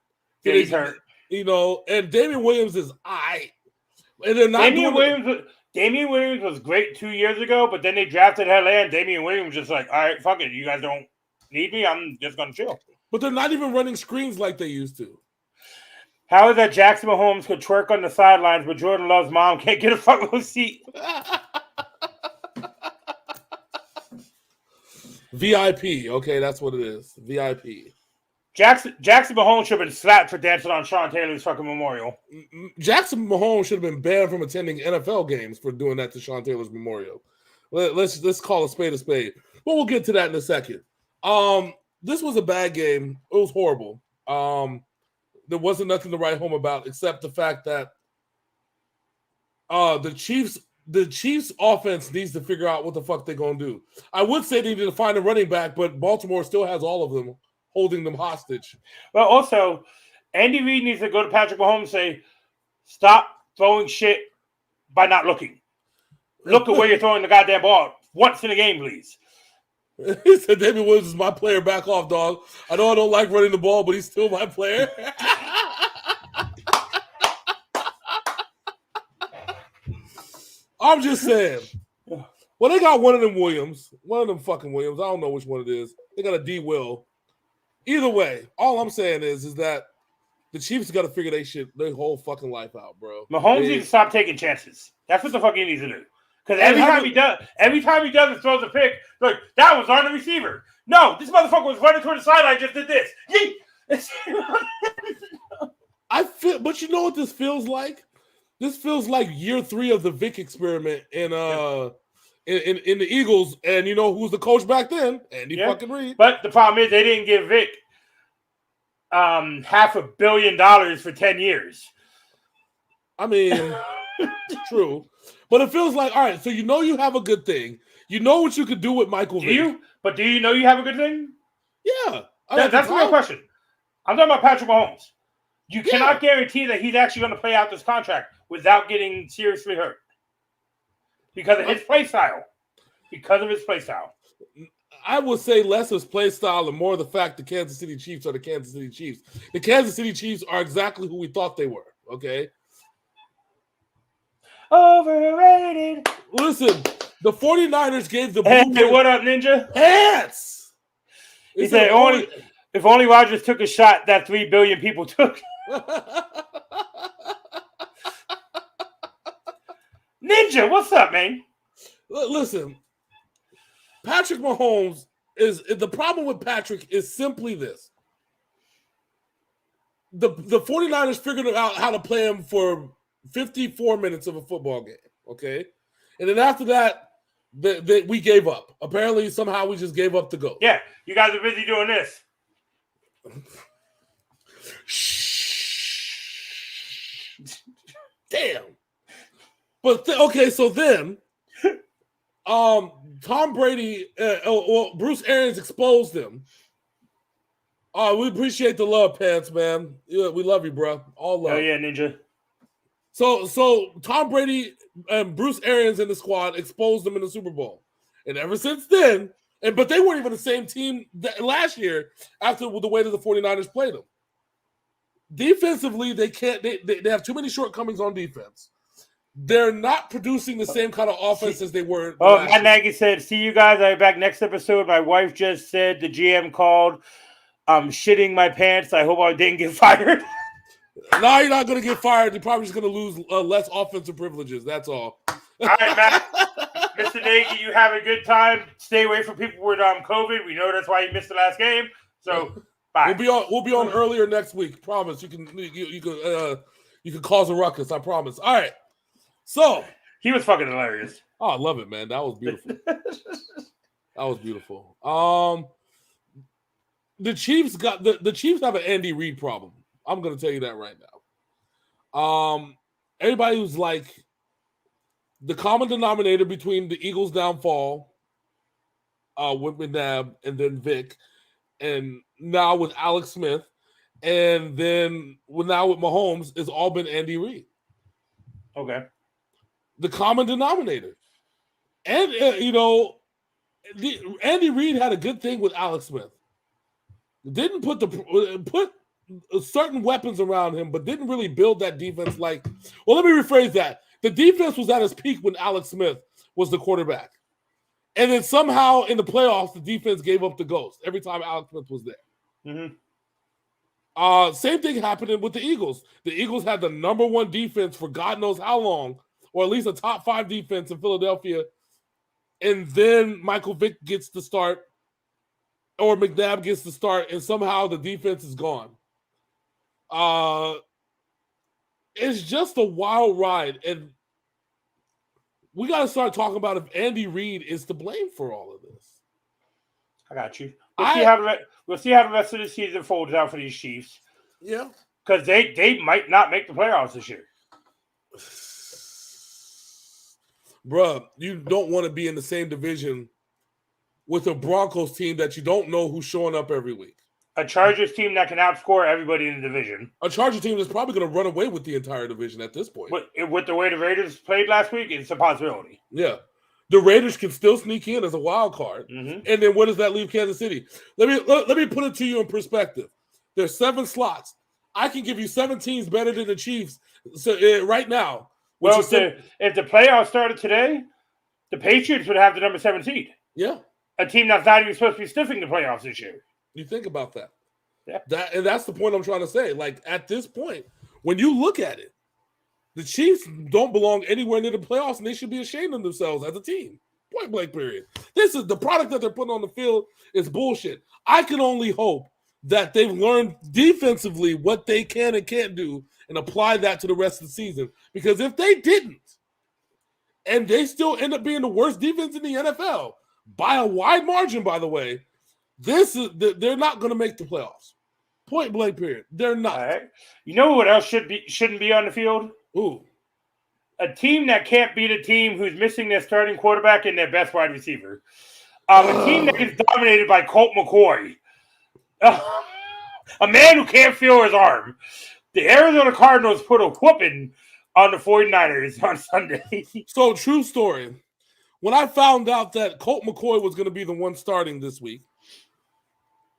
Yeah, he's hurt. And Damian Williams is aight. And they're not Damian Williams was great 2 years ago, but then they drafted Helaire, and Damian Williams was just like, all right, fuck it. You guys don't need me. I'm just going to chill. But they're not even running screens like they used to. How is that Jackson Mahomes could twerk on the sidelines, but Jordan Love's mom can't get a front row seat? VIP, okay, that's what it is. VIP. Jackson Mahomes should have been slapped for dancing on Sean Taylor's fucking memorial. Jackson Mahomes should have been banned from attending NFL games for doing that to Sean Taylor's memorial. Let's call a spade a spade. But we'll get to that in a second. This was a bad game. It was horrible. There wasn't nothing to write home about except the fact that the Chiefs offense needs to figure out what the fuck they're going to do. I would say they need to find a running back, but Baltimore still has all of them holding them hostage. Well, also, Andy Reid needs to go to Patrick Mahomes and say, stop throwing shit by not looking. Look at where you're throwing the goddamn ball. Once in a game, please. He said, David Williams is my player. Back off, dog. I know I don't like running the ball, but he's still my player. I'm just saying. Well, they got one of them fucking Williams. I don't know which one it is. They got a D Will. Either way, all I'm saying is that the Chiefs got to figure their whole fucking life out, bro. Mahomes needs to stop taking chances. That's what the fuck he needs to do. Because every time he does it, throws a pick, like, that was on the receiver. No, this motherfucker was running toward the sideline, just did this. But you know what this feels like? This feels like year 3 of the Vic experiment in the Eagles, and you know who's the coach back then? Andy fucking Reid. But the problem is they didn't give Vic $500 million for 10 years. I mean, true. But it feels like, all right, so you know you have a good thing. You know what you could do with Michael Vick. But do you know you have a good thing? Yeah. That's the real question. I'm talking about Patrick Mahomes. You cannot guarantee that he's actually going to play out this contract without getting seriously hurt. Because of his play style. I would say less his play style and more the fact the Kansas City Chiefs are the Kansas City Chiefs. The Kansas City Chiefs are exactly who we thought they were, okay? Overrated. Listen, the 49ers gave the Hey, what up, Ninja? Hats! He said, if only Rodgers took a shot that 3 billion people took. Ninja, what's up, man? Listen, Patrick Mahomes the problem with Patrick is simply this. The 49ers figured out how to play him for 54 minutes of a football game, okay? And then after that, we gave up. Apparently, somehow we just gave up the ghost. Yeah, you guys are busy doing this. Damn. But okay, so then, Tom Brady, Bruce Arians exposed him. We appreciate the love, Pants, man. Yeah, we love you, bro. All love. Oh yeah, Ninja. So Tom Brady and Bruce Arians and the squad exposed them in the Super Bowl, and ever since then, but they weren't even the same team last year after the way that the 49ers played them. Defensively, they can't. They have too many shortcomings on defense. They're not producing the same kind of offense as they were. Matt Nagy said, "See you guys. I'll be back next episode." My wife just said the GM called I'm shitting my pants. I hope I didn't get fired. No, you're not going to get fired. You're probably just going to lose less offensive privileges. That's all. All right, Matt. Mr. Nagy, you have a good time. Stay away from people with COVID. We know that's why you missed the last game. So, bye. We'll be on earlier next week. Promise. You can cause a ruckus. I promise. All right. So he was fucking hilarious. Oh, I love it, man. That was beautiful. That was beautiful. The Chiefs got the Chiefs have an Andy Reid problem. I'm going to tell you that right now. Everybody who's like the common denominator between the Eagles' downfall with McNabb and then Vic, and now with Alex Smith, and then now with Mahomes, it's all been Andy Reid. Okay. The common denominator. And, Andy Reid had a good thing with Alex Smith. Didn't put certain weapons around him, but didn't really build that defense like. Well, let me rephrase that. The defense was at its peak when Alex Smith was the quarterback. And then somehow in the playoffs, the defense gave up the ghost every time Alex Smith was there. Mm-hmm. Same thing happened with the Eagles. The Eagles had the number one defense for God knows how long, or at least a top 5 defense in Philadelphia. And then Michael Vick gets the start, or McNabb gets the start, and somehow the defense is gone. It's just a wild ride, and we got to start talking about if Andy Reid is to blame for all of this. I got you. We'll see how the rest of the season folds out for these Chiefs. Yeah, because they might not make the playoffs this year. Bruh, you don't want to be in the same division with a Broncos team that you don't know who's showing up every week. A Chargers team that can outscore everybody in the division. A Chargers team that's probably going to run away with the entire division at this point. With the way the Raiders played last week, it's a possibility. Yeah. The Raiders can still sneak in as a wild card. Mm-hmm. And then where does that leave Kansas City? Let me put it to you in perspective. There's 7 slots. I can give you 7 teams better than the Chiefs right now. Well, if the playoffs started today, the Patriots would have the number 7 seed. Yeah. A team that's not even supposed to be sniffing the playoffs this year. You think about that. Yeah. And that's the point I'm trying to say. Like, at this point, when you look at it, the Chiefs don't belong anywhere near the playoffs, and they should be ashamed of themselves as a team. Point blank period. This is the product that they're putting on the field is bullshit. I can only hope that they've learned defensively what they can and can't do and apply that to the rest of the season. Because if they didn't, and they still end up being the worst defense in the NFL, by a wide margin, by the way, they're not going to make the playoffs. Point blank period. They're not. All right. You know what else shouldn't be on the field? Ooh. A team that can't beat a team who's missing their starting quarterback and their best wide receiver. A team that is dominated by Colt McCoy. A man who can't feel his arm. The Arizona Cardinals put a whooping on the 49ers on Sunday. So, true story. When I found out that Colt McCoy was going to be the one starting this week,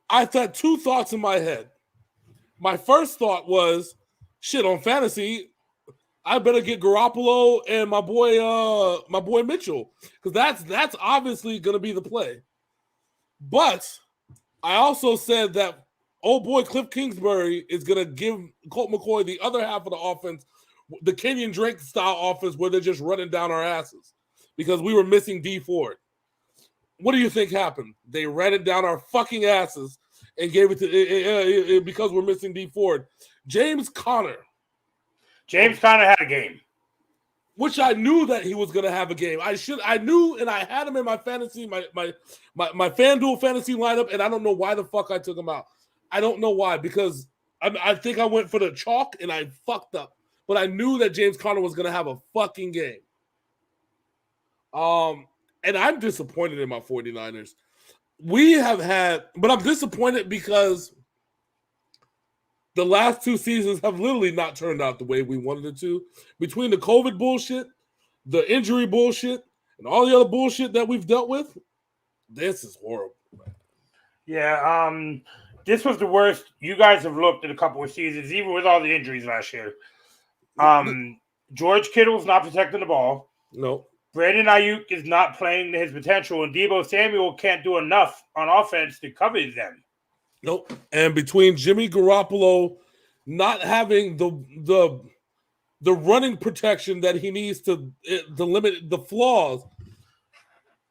I had 2 thoughts in my head. My first thought was, shit, on fantasy, I better get Garoppolo and my boy Mitchell, because that's obviously going to be the play. But I also said that old boy Cliff Kingsbury is going to give Colt McCoy the other half of the offense, the Kenyon Drake style offense, where they're just running down our asses because we were missing D Ford. What do you think happened? They ran it down our fucking asses and gave it to because we're missing D Ford. James Conner had a game, which I knew that he was going to have a game. I knew, and I had him in my fantasy, my FanDuel fantasy lineup, and I don't know why the fuck I took him out. I don't know why, because I think I went for the chalk and I fucked up. But I knew that James Conner was going to have a fucking game. And I'm disappointed in my 49ers. But I'm disappointed because the last 2 seasons have literally not turned out the way we wanted it to. Between the COVID bullshit, the injury bullshit, and all the other bullshit that we've dealt with, this is horrible, man. Yeah, this was the worst you guys have looked in a couple of seasons, even with all the injuries last year. George Kittle's not protecting the ball. No. Brandon Ayuk is not playing to his potential, and Deebo Samuel can't do enough on offense to cover them. Nope. And between Jimmy Garoppolo not having the running protection that he needs to limit the flaws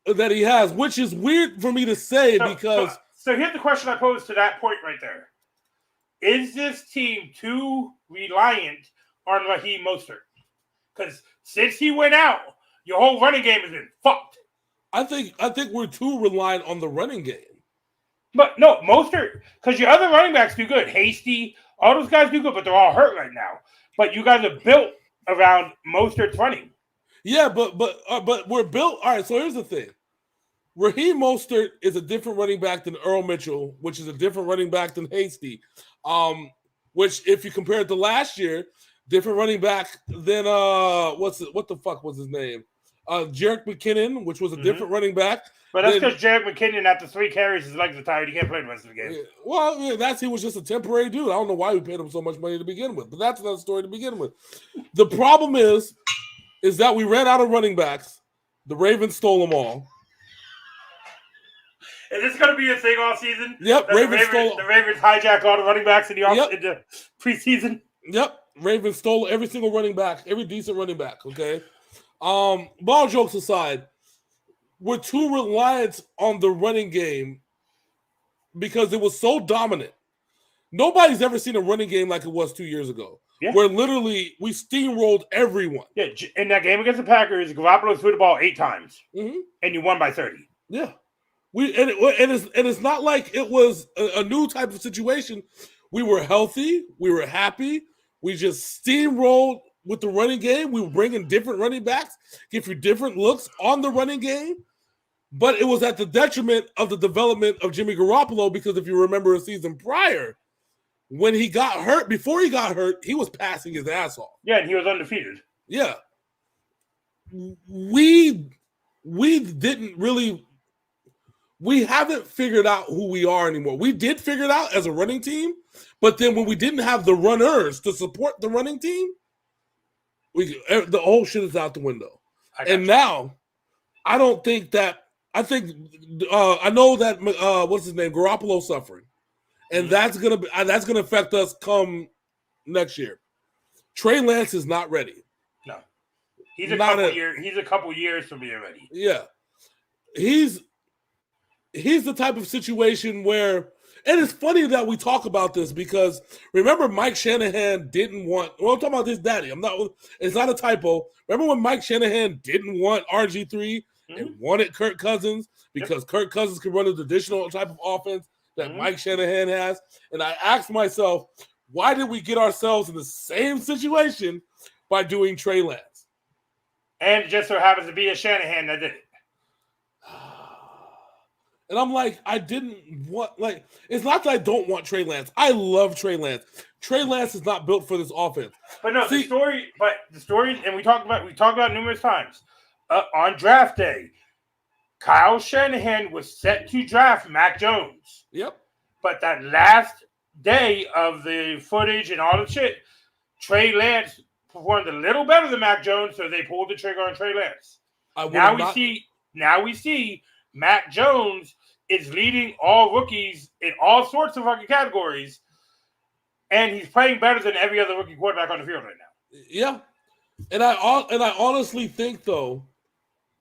that he has, which is weird for me to say because. So here's the question I pose to that point right there. Is this team too reliant on Raheem Mostert? Because since he went out, your whole running game has been fucked. I think we're too reliant on the running game. But no, Mostert, because your other running backs do good. Hasty, all those guys do good, but they're all hurt right now. But you guys are built around Mostert's running. Yeah, but we're built. All right, so here's the thing. Raheem Mostert is a different running back than Earl Mitchell, which is a different running back than Hasty. Which, if you compare it to last year, different running back than what the fuck was his name? Jerick McKinnon, which was a different running back. But that's because Jerick McKinnon, after 3 carries, his legs are tired. He can't play the rest of the game. Yeah, well, he was just a temporary dude. I don't know why we paid him so much money to begin with, but that's another story to begin with. The problem is that we ran out of running backs. The Ravens stole them all. Is this going to be a thing all season? Yep, the Ravens hijack all the running backs in the preseason. Yep, Ravens stole every single running back, every decent running back. Okay, ball jokes aside, we're too reliant on the running game because it was so dominant. Nobody's ever seen a running game like it was 2 years ago, where literally we steamrolled everyone. Yeah, in that game against the Packers, Garoppolo threw the ball 8 times, and you won by 30. Yeah. It's not like it was a new type of situation. We were healthy. We were happy. We just steamrolled with the running game. We were bringing different running backs, give you different looks on the running game. But it was at the detriment of the development of Jimmy Garoppolo because if you remember a season prior, when he got hurt, before he got hurt, he was passing his ass off. Yeah, and he was undefeated. Yeah. We didn't really... We haven't figured out who we are anymore. We did figure it out as a running team, but then when we didn't have the runners to support the running team, the whole shit is out the window. And now, I don't think that. I think I know that what's his name, Garoppolo suffering, and that's gonna affect us come next year. Trey Lance is not ready. No, he's a couple years from being ready. Yeah, he's the type of situation where, and it's funny that we talk about this because remember Mike Shanahan didn't want. Well, I'm talking about his daddy. It's not a typo. Remember when Mike Shanahan didn't want RG3 and wanted Kirk Cousins because Kirk Cousins could run a traditional type of offense that Mike Shanahan has. And I asked myself, why did we get ourselves in the same situation by doing Trey Lance? And it just so happens to be a Shanahan that did it. And I'm like, I didn't want, it's not that I don't want Trey Lance. I love Trey Lance. Trey Lance is not built for this offense. But no, the story, and we talked about it numerous times. On draft day, Kyle Shanahan was set to draft Mac Jones. Yep. But that last day of the footage and all the shit, Trey Lance performed a little better than Mac Jones, so they pulled the trigger on Trey Lance. Now we see Mac Jones is leading all rookies in all sorts of fucking categories, and he's playing better than every other rookie quarterback on the field right now. Yeah, and I honestly think though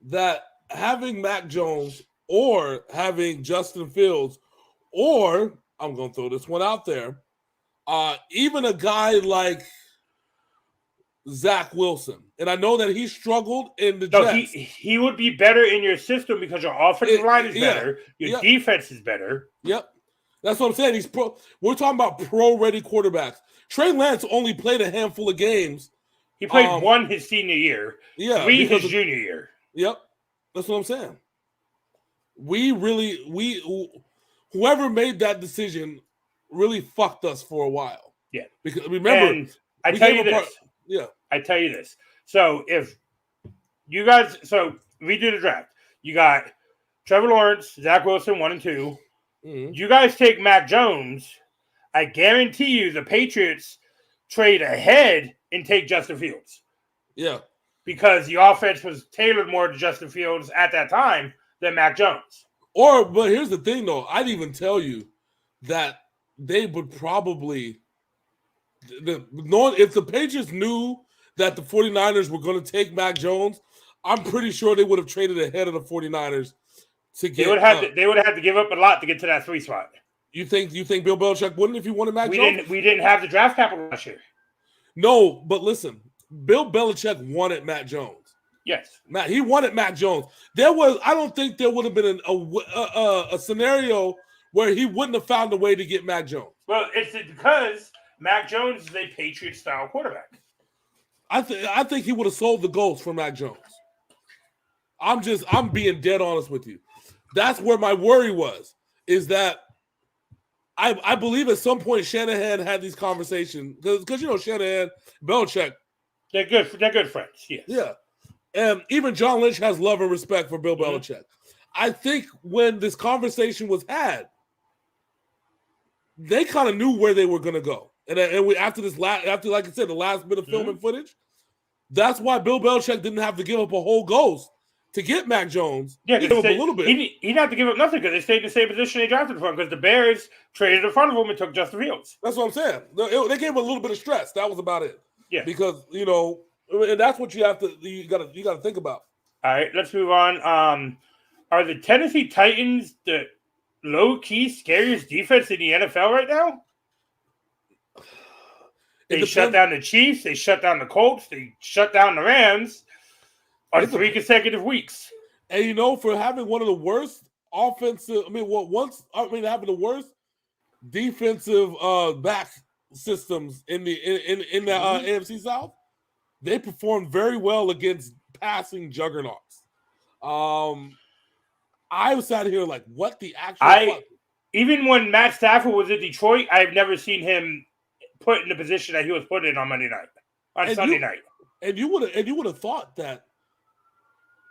that having Mac Jones or having Justin Fields, or I'm going to throw this one out there, even a guy like Zach Wilson, and I know that he struggled in the Jets. He would be better in your system because your offensive line is better, your defense is better. Yep, that's what I'm saying. He's pro. We're talking about pro-ready quarterbacks. Trey Lance only played a handful of games. He played one his senior year, 3 his junior year. Yep, that's what I'm saying. Whoever made that decision really fucked us for a while. Yeah, because remember, and I tell you this. So if you guys, we do the draft. You got Trevor Lawrence, Zach Wilson, 1 and 2. Mm-hmm. You guys take Mac Jones. I guarantee you the Patriots trade ahead and take Justin Fields. Yeah. Because the offense was tailored more to Justin Fields at that time than Mac Jones. But here's the thing, though. I'd even tell you that they would probably if the Patriots knew that the 49ers were going to take Mac Jones, I'm pretty sure they would have traded ahead of the 49ers to get. They would have had to give up a lot to get to that 3 spot. You think Bill Belichick wouldn't if he wanted Mac Jones? We didn't have the draft capital last year. No, but listen, Bill Belichick wanted Mac Jones. Yes, He wanted Mac Jones. I don't think there would have been a scenario where he wouldn't have found a way to get Mac Jones. Well, it's because Mac Jones is a Patriot-style quarterback. I think he would have sold the Ghost for Mac Jones. I'm being dead honest with you. That's where my worry was, is that I believe at some point Shanahan had these conversations because Shanahan, Belichick, they're good friends. Yes. Yeah, and even John Lynch has love and respect for Bill Belichick. I think when this conversation was had, they kind of knew where they were going to go, and after like I said, the last bit of film and footage, that's why Bill Belichick didn't have to give up a whole Ghost to get Mac Jones. Yeah, he gave up a little bit. He didn't have to give up nothing because they stayed in the same position they drafted from because the Bears traded in front of him and took Justin Fields. That's what I'm saying. They gave him a little bit of stress. That was about it. Yeah, because and that's what you got to think about. All right, let's move on. Are the Tennessee Titans the low-key scariest defense in the NFL right now? They shut down the Chiefs. They shut down the Colts. They shut down the Rams on 3 consecutive weeks. And for having one of the worst offensive, having the worst defensive back systems in the AFC South, they performed very well against passing juggernauts. I sat here like, what the actual? Even when Matt Stafford was in Detroit, I've never seen him put in the position that he was put in on Sunday night. And you would have thought that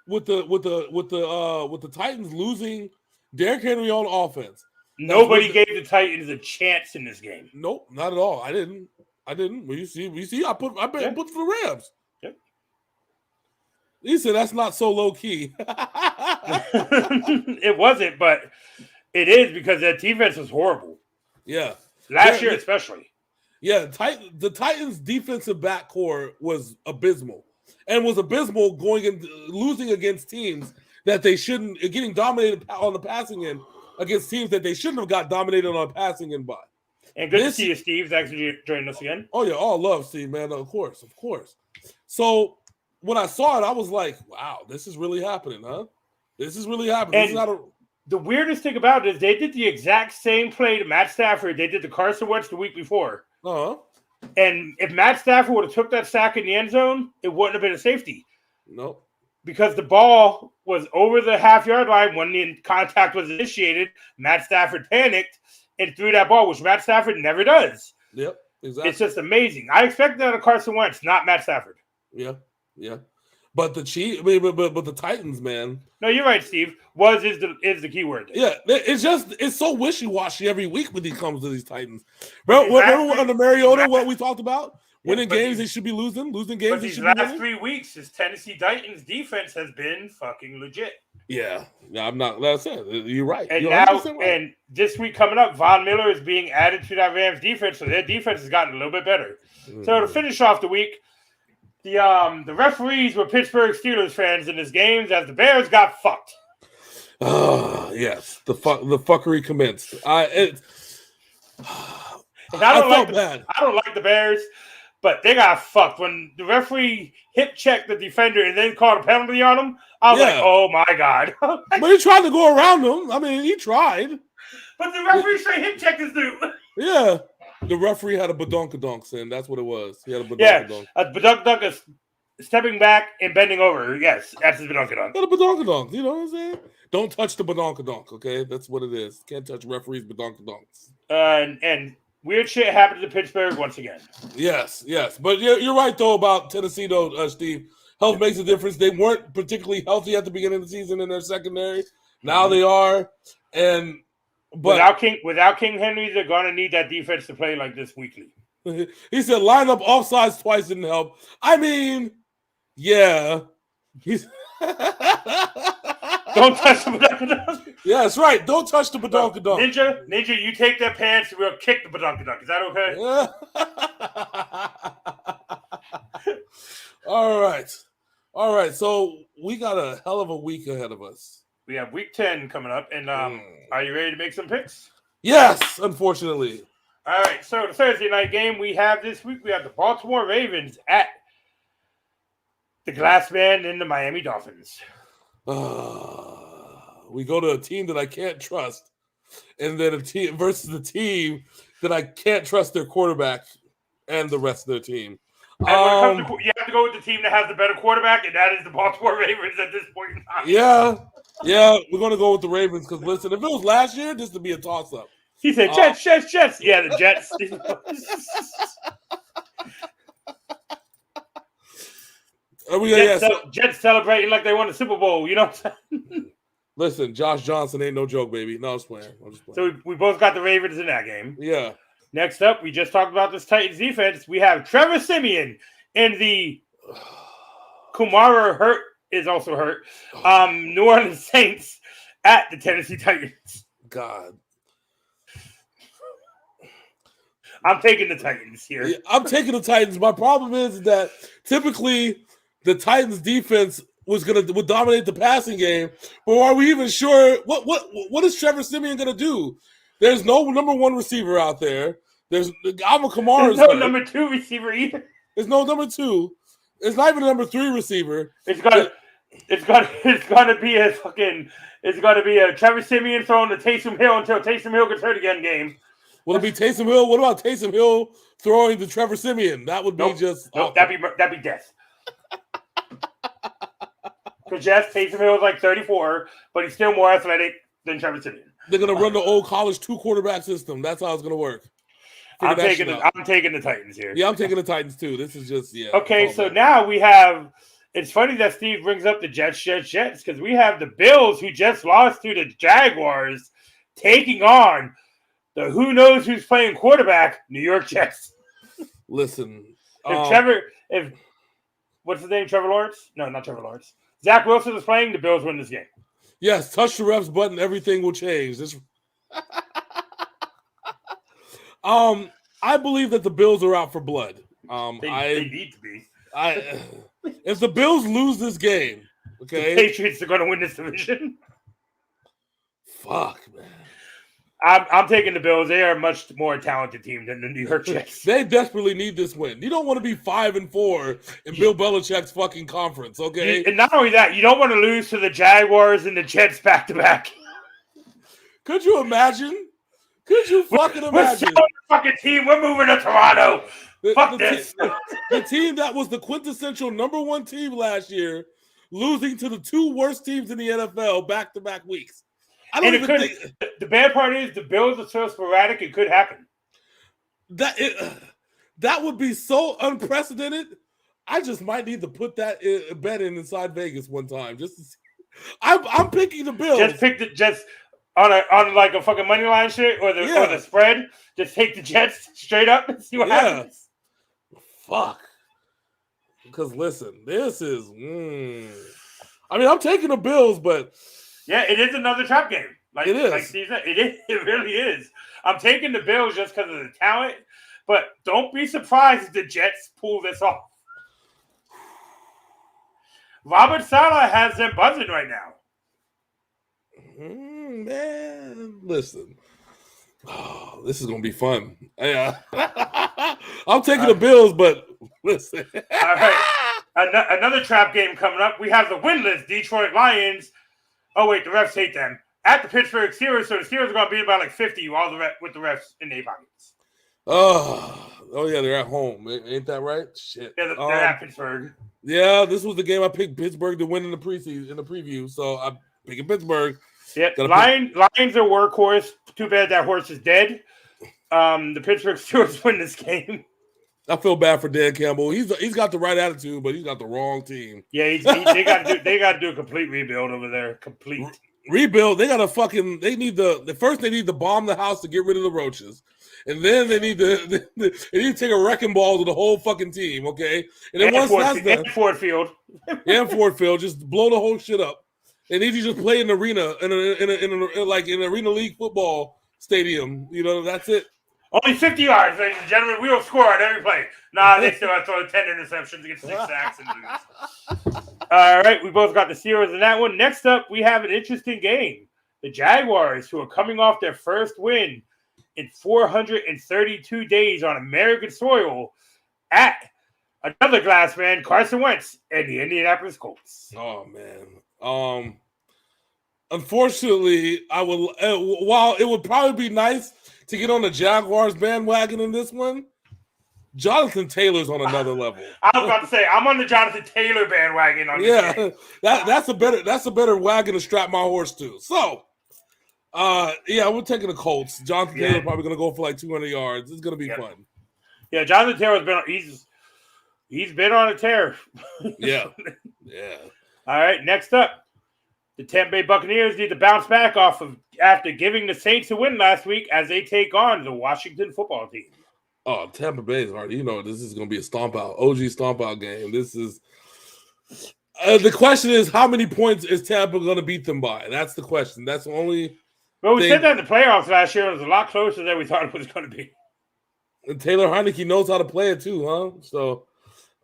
with the Titans losing Derrick Henry on offense, nobody gave the Titans a chance in this game. Nope, not at all. I didn't. Well, you see, I put for the Rams. Yep. He said that's not so low key. It wasn't, but it is because that defense was horrible. Yeah, last year especially. Yeah, the Titans' defensive back core was abysmal, and was abysmal going and losing against teams that they shouldn't, getting dominated on the passing end against teams that they shouldn't have got dominated on the passing end by. And good to see you, Steve. Thanks for joining us again. Oh yeah, all love, Steve, man. Of course. So when I saw it, I was like, "Wow, this is really happening, huh? This is really happening." And the weirdest thing about it is they did the exact same play to Matt Stafford. They did to Carson Wentz the week before. And if Matt Stafford would have took that sack in the end zone, it wouldn't have been a safety. Nope. Because the ball was over the half-yard line when the contact was initiated. Matt Stafford panicked and threw that ball, which Matt Stafford never does. Yep, exactly. It's just amazing. I expected that of Carson Wentz, not Matt Stafford. Yeah. But the Chiefs, but the Titans, man. No, you're right, Steve. Is the key word. Yeah, it's so wishy-washy every week when he comes to these Titans. Bro, remember under Mariota what we talked about? Winning games they should be losing games they should be winning. But these last 3 weeks, this Tennessee Titans defense has been fucking legit. Yeah, I'm not. That's it. You're right. And you're now, right. and this week coming up, Von Miller is being added to that Rams defense, so their defense has gotten a little bit better. So to finish off the week, the referees were Pittsburgh Steelers fans in this game as the Bears got fucked. Oh yes, the fuckery commenced. I don't like the Bears, but they got fucked when the referee hip checked the defender and then called a penalty on him. I was like, oh my god! But he tried to go around him. I mean, he tried. But the referee straight hip checked this dude. Yeah. The referee had a badonkadonk sin. That's what it was. He had a badonkadonk. Yeah, a badonkadonk is stepping back and bending over. Yes, that's his badonkadonk. Got a badonkadonk. You know what I'm saying? Don't touch the badonkadonk, okay? That's what it is. Can't touch referees' badonkadonks. And weird shit happened to Pittsburgh once again. Yes. But you're right, though, about Tennessee, though, Steve. Health makes a difference. They weren't particularly healthy at the beginning of the season in their secondary. Now they are. But without King Henry, they're gonna need that defense to play like this weekly. He said line up offsides twice didn't help. I mean, yeah. The Don't touch the badonkadonk. Yeah, that's right. Don't touch the badonkadonk. Ninja, you take their pants and we'll kick the badonkadonk. Is that okay? All right. So we got a hell of a week ahead of us. We have week 10 coming up, and are you ready to make some picks? Yes, unfortunately. All right, so the Thursday night game we have this week, we have the Baltimore Ravens at the Glass Man and the Miami Dolphins. We go to a team that I can't trust, and then a team versus the team that I can't trust their quarterback and the rest of their team. And when it comes to, you have to go with the team that has the better quarterback, and that is the Baltimore Ravens at this point in time. Yeah, we're going to go with the Ravens because, listen, if it was last year, this would be a toss-up. He said, Jets. Yeah, the Jets. Jets celebrating like they won the Super Bowl. You know what I'm saying? Listen, Josh Johnson ain't no joke, baby. No, I'm just playing. So we both got the Ravens in that game. Yeah. Next up, we just talked about this Titans defense. We have Trevor Siemian in the Kumara is also hurt. New Orleans Saints at the Tennessee Titans. God. I'm taking the Titans here. Yeah, I'm taking the Titans. My problem is that typically the Titans defense would dominate the passing game, but are we even sure what is Trevor Siemian gonna do? There's no number one receiver out there. There's Alvin Kamara. There's no number two receiver either. There's no number two. It's not even a number three receiver. It's gonna be a Trevor Siemian throwing to Taysom Hill until Taysom Hill gets hurt again game. Will it be Taysom Hill? What about Taysom Hill throwing to Trevor Siemian? That would be that'd be death. Because yes, Taysom Hill is like 34, but he's still more athletic than Trevor Siemian. They're gonna run the old college 2-quarterback system. That's how it's gonna work. I'm taking the Titans here. Yeah, I'm taking the Titans too. This is just Okay, so now we have. It's funny that Steve brings up the Jets because we have the Bills who just lost to the Jaguars taking on the who knows who's playing quarterback, New York Jets. Listen, if what's his name, Trevor Lawrence? No, not Trevor Lawrence. Zach Wilson is playing, the Bills win this game. Yes, touch the refs button, everything will change. I believe that the Bills are out for blood. They need to be. If the Bills lose this game, okay, the Patriots are going to win this division. Fuck, man. I'm taking the Bills. They are a much more talented team than the New York Jets. They desperately need this win. You don't want to be 5-4 in Bill Belichick's fucking conference, okay? And not only that, you don't want to lose to the Jaguars and the Jets back to back. Could you imagine? Could you fucking imagine? We're selling the fucking team. We're moving to Toronto. Fuck this. The team that was the quintessential number one team last year, losing to the two worst teams in the NFL back-to-back weeks. I don't even think the bad part is the Bills are so sporadic it could happen. That would be so unprecedented. I just might need to put that bet inside Vegas one time. Just to see. I'm picking the Bills. Just pick the Jets on like a fucking money line shit or the spread. Just take the Jets straight up and see what happens. Fuck. Because listen, this is. I mean, I'm taking the Bills, but. Yeah, it is another trap game. It is. Like Steve said, it is. It really is. I'm taking the Bills just because of the talent, but don't be surprised if the Jets pull this off. Robert Saleh has them buzzing right now. Man, listen. Oh, this is going to be fun. Yeah. I'm taking the Bills, but listen. All right. Another trap game coming up. We have the winless Detroit Lions. Oh, wait, the refs hate them. At the Pittsburgh Steelers, so the Steelers are going to beat about like 50 with the refs in their pockets. Oh, yeah, they're at home. Ain't that right? Shit. Yeah, they're at Pittsburgh. Yeah, this was the game I picked Pittsburgh to win in the preview, so I'm picking Pittsburgh. Yeah, Lions are workhorse. Too bad that horse is dead. The Pittsburgh Steelers win this game. I feel bad for Dan Campbell. He's got the right attitude, but he's got the wrong team. Yeah, they got to do a complete rebuild over there. Complete rebuild. They got to fucking. They need first. They need to bomb the house to get rid of the roaches, and then they need to take a wrecking ball to the whole fucking team. Okay, and then once that's done, Ford Field, and Ford Field, just blow the whole shit up. They need to just play in an arena, like in an arena league football stadium. That's it. Only 50 yards, ladies and gentlemen. We will score on every play. Nah, they still have to throw 10 interceptions to get 6 sacks and lose. All right, we both got the Steelers in that one. Next up, we have an interesting game. The Jaguars, who are coming off their first win in 432 days on American soil, at another glass man, Carson Wentz, and the Indianapolis Colts. Oh man. Unfortunately, I would. While it would probably be nice to get on the Jaguars bandwagon in this one, Jonathan Taylor's on another level. I was about to say I'm on the Jonathan Taylor bandwagon on this game. that's a better wagon to strap my horse to. So, we're taking the Colts. Jonathan Taylor's probably going to go for like 200 yards. It's going to be fun. Yeah, Jonathan Taylor's been he's been on a tear. Yeah. All right, next up, the Tampa Bay Buccaneers need to bounce back after giving the Saints a win last week as they take on the Washington football team. Oh, Tampa Bay is hard. This is going to be a stomp out, OG stomp out game. This is the question is, how many points is Tampa going to beat them by? That's the question. That's the only. Well, we said that in the playoffs last year. It was a lot closer than we thought it was going to be. And Taylor Heineke knows how to play it too, huh? So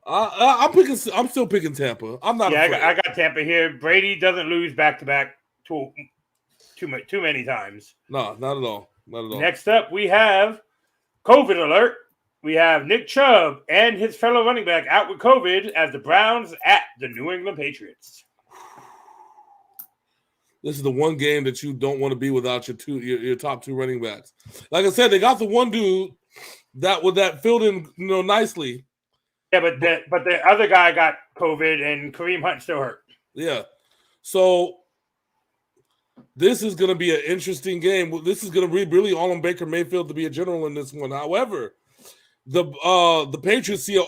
I'm still picking Tampa. I'm not. Yeah, I got Tampa here. Brady doesn't lose back-to-back too many times. No, not at all. Not at all. Next up, we have COVID alert. We have Nick Chubb and his fellow running back out with COVID as the Browns at the New England Patriots. This is the one game that you don't want to be without your top 2 running backs. Like I said, they got the one dude that filled in nicely. Yeah, but the other guy got COVID and Kareem Hunt still hurt. Yeah. So this is going to be an interesting game. This is going to be really all on Baker Mayfield to be a general in this one. However, the Patriots see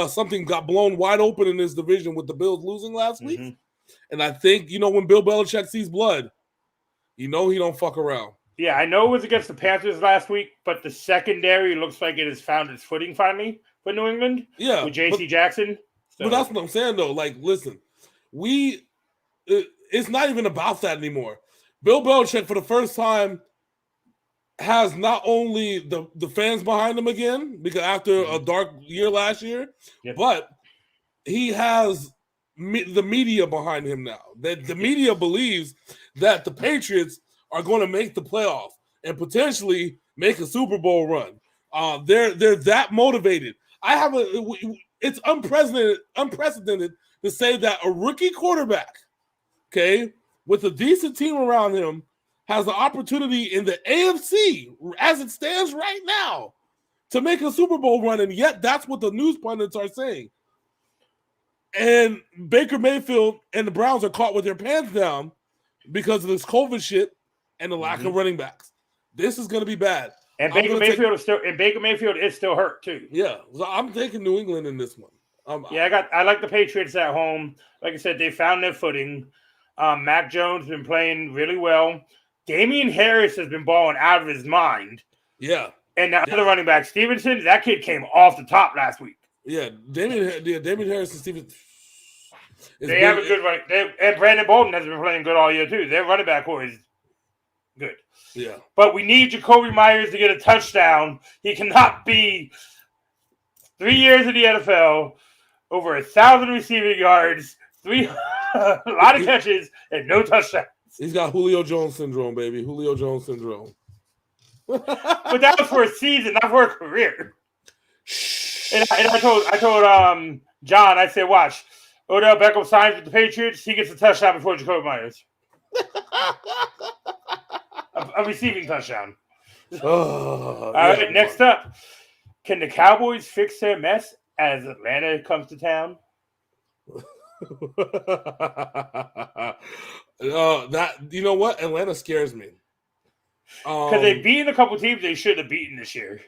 something got blown wide open in this division with the Bills losing last week. And I think, when Bill Belichick sees blood, he don't fuck around. Yeah, I know it was against the Panthers last week, but the secondary looks like it has found its footing finally for New England. Yeah. With J.C. Jackson. So. But that's what I'm saying, though. Like, listen, it's not even about that anymore. Bill Belichick, for the first time, has not only the fans behind him again, because after a dark year last year, but he has the media behind him now. That the media believes that the Patriots are going to make the playoff and potentially make a Super Bowl run. They're that motivated. It's unprecedented to say that a rookie quarterback, okay, with a decent team around him, has the opportunity in the AFC, as it stands right now, to make a Super Bowl run, and yet that's what the news pundits are saying. And Baker Mayfield and the Browns are caught with their pants down because of this COVID shit and the lack of running backs. This is going to be bad. And Baker Mayfield is still hurt too. Yeah, so I'm taking New England in this one. I like the Patriots at home. Like I said, they found their footing. Mac Jones has been playing really well. Damian Harris has been balling out of his mind. Yeah. And now the running back, Stevenson, that kid came off the top last week. Yeah, Damian Harris and Stevenson. They have a good running. And Brandon Bolden has been playing good all year too. Their running back core is good. Yeah. But we need Jacoby Myers to get a touchdown. He cannot be 3 years in the NFL, over 1,000 receiving yards, a lot of catches, and no touchdowns. He's got Julio Jones syndrome, baby. Julio Jones syndrome. But that was for a season, not for a career. And I told John, I said, watch, Odell Beckham signs with the Patriots. He gets a touchdown before Jacoby Myers. a receiving touchdown. All right, next up. Can the Cowboys fix their mess as Atlanta comes to town? You know what? Atlanta scares me. Because they've beaten a couple teams they should have beaten this year.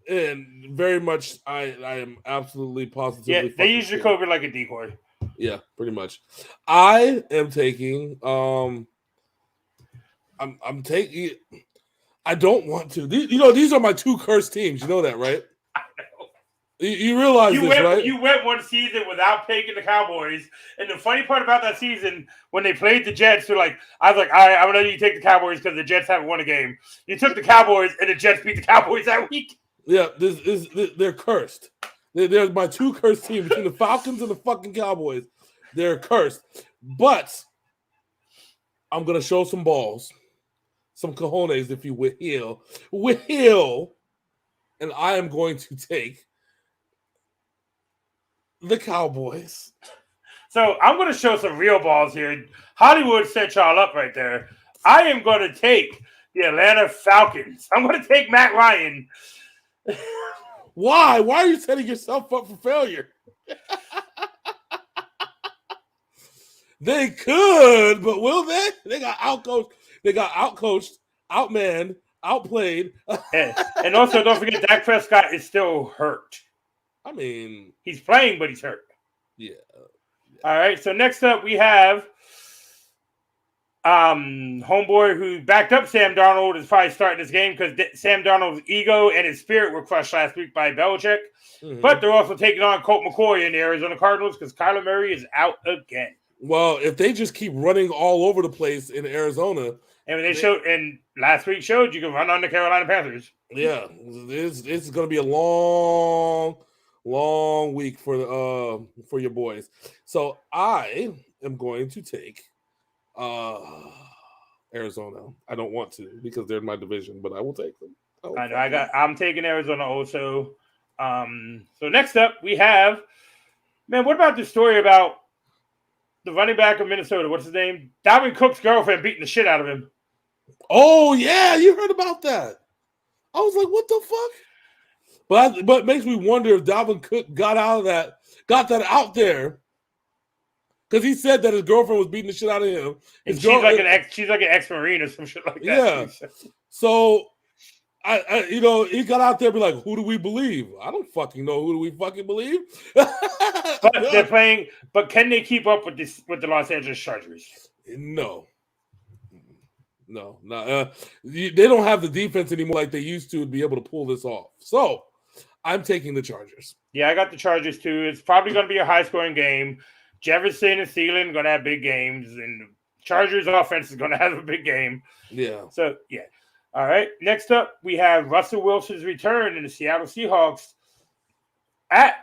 And very much, I am absolutely positively. Yeah, they use Jacoby like a decoy. Yeah, pretty much. I am taking. I'm taking. I don't want to. These are my two cursed teams. You know that, right? I know. You realize this, right? You went one season without picking the Cowboys, and the funny part about that season, when they played the Jets, I was like, all right, I'm gonna let you take the Cowboys because the Jets haven't won a game. You took the Cowboys, and the Jets beat the Cowboys that week. Yeah, they're cursed. They're my two cursed teams between the Falcons and the fucking Cowboys. They're cursed, but I'm gonna show some balls, some cojones, if you will, and I am going to take the Cowboys. So I'm going to show some real balls here. Hollywood set y'all up right there. I am going to take the Atlanta Falcons. I'm going to take Matt Ryan. Why? Why are you setting yourself up for failure? They could, but will they? They got outcoached. They got outcoached, outmanned, outplayed. And also, don't forget, Dak Prescott is still hurt. I mean, he's playing, but he's hurt. Yeah. All right. So next up, we have homeboy who backed up Sam Darnold is probably starting this game because Sam Darnold's ego and his spirit were crushed last week by Belichick. Mm-hmm. But they're also taking on Colt McCoy in the Arizona Cardinals because Kyler Murray is out again. Well, if they just keep running all over the place in Arizona, and last week showed you can run on the Carolina Panthers. Yeah, it's going to be a long week for your boys. So I am going to take Arizona. I don't want to because they're in my division, but I will take them. I'm taking Arizona also. So next up we have, what about the story about the running back of Minnesota? What's his name? Dalvin Cook's girlfriend beating the shit out of him. Oh yeah, you heard about that. I was like, what the fuck? But it makes me wonder if Dalvin Cook got that out there. Because he said that his girlfriend was beating the shit out of him. She's like an ex-Marine or some shit like that. Yeah. So he got out there and be like, who do we believe? I don't fucking know. Who do we fucking believe? But they're playing. But can they keep up with the Los Angeles Chargers? No. They don't have the defense anymore like they used to be able to pull this off. So I'm taking the Chargers. Yeah, I got the Chargers too. It's probably going to be a high-scoring game. Jefferson and Thielen are going to have big games, and the Chargers offense is going to have a big game. Yeah. So, yeah. All right. Next up, we have Russell Wilson's return in the Seattle Seahawks at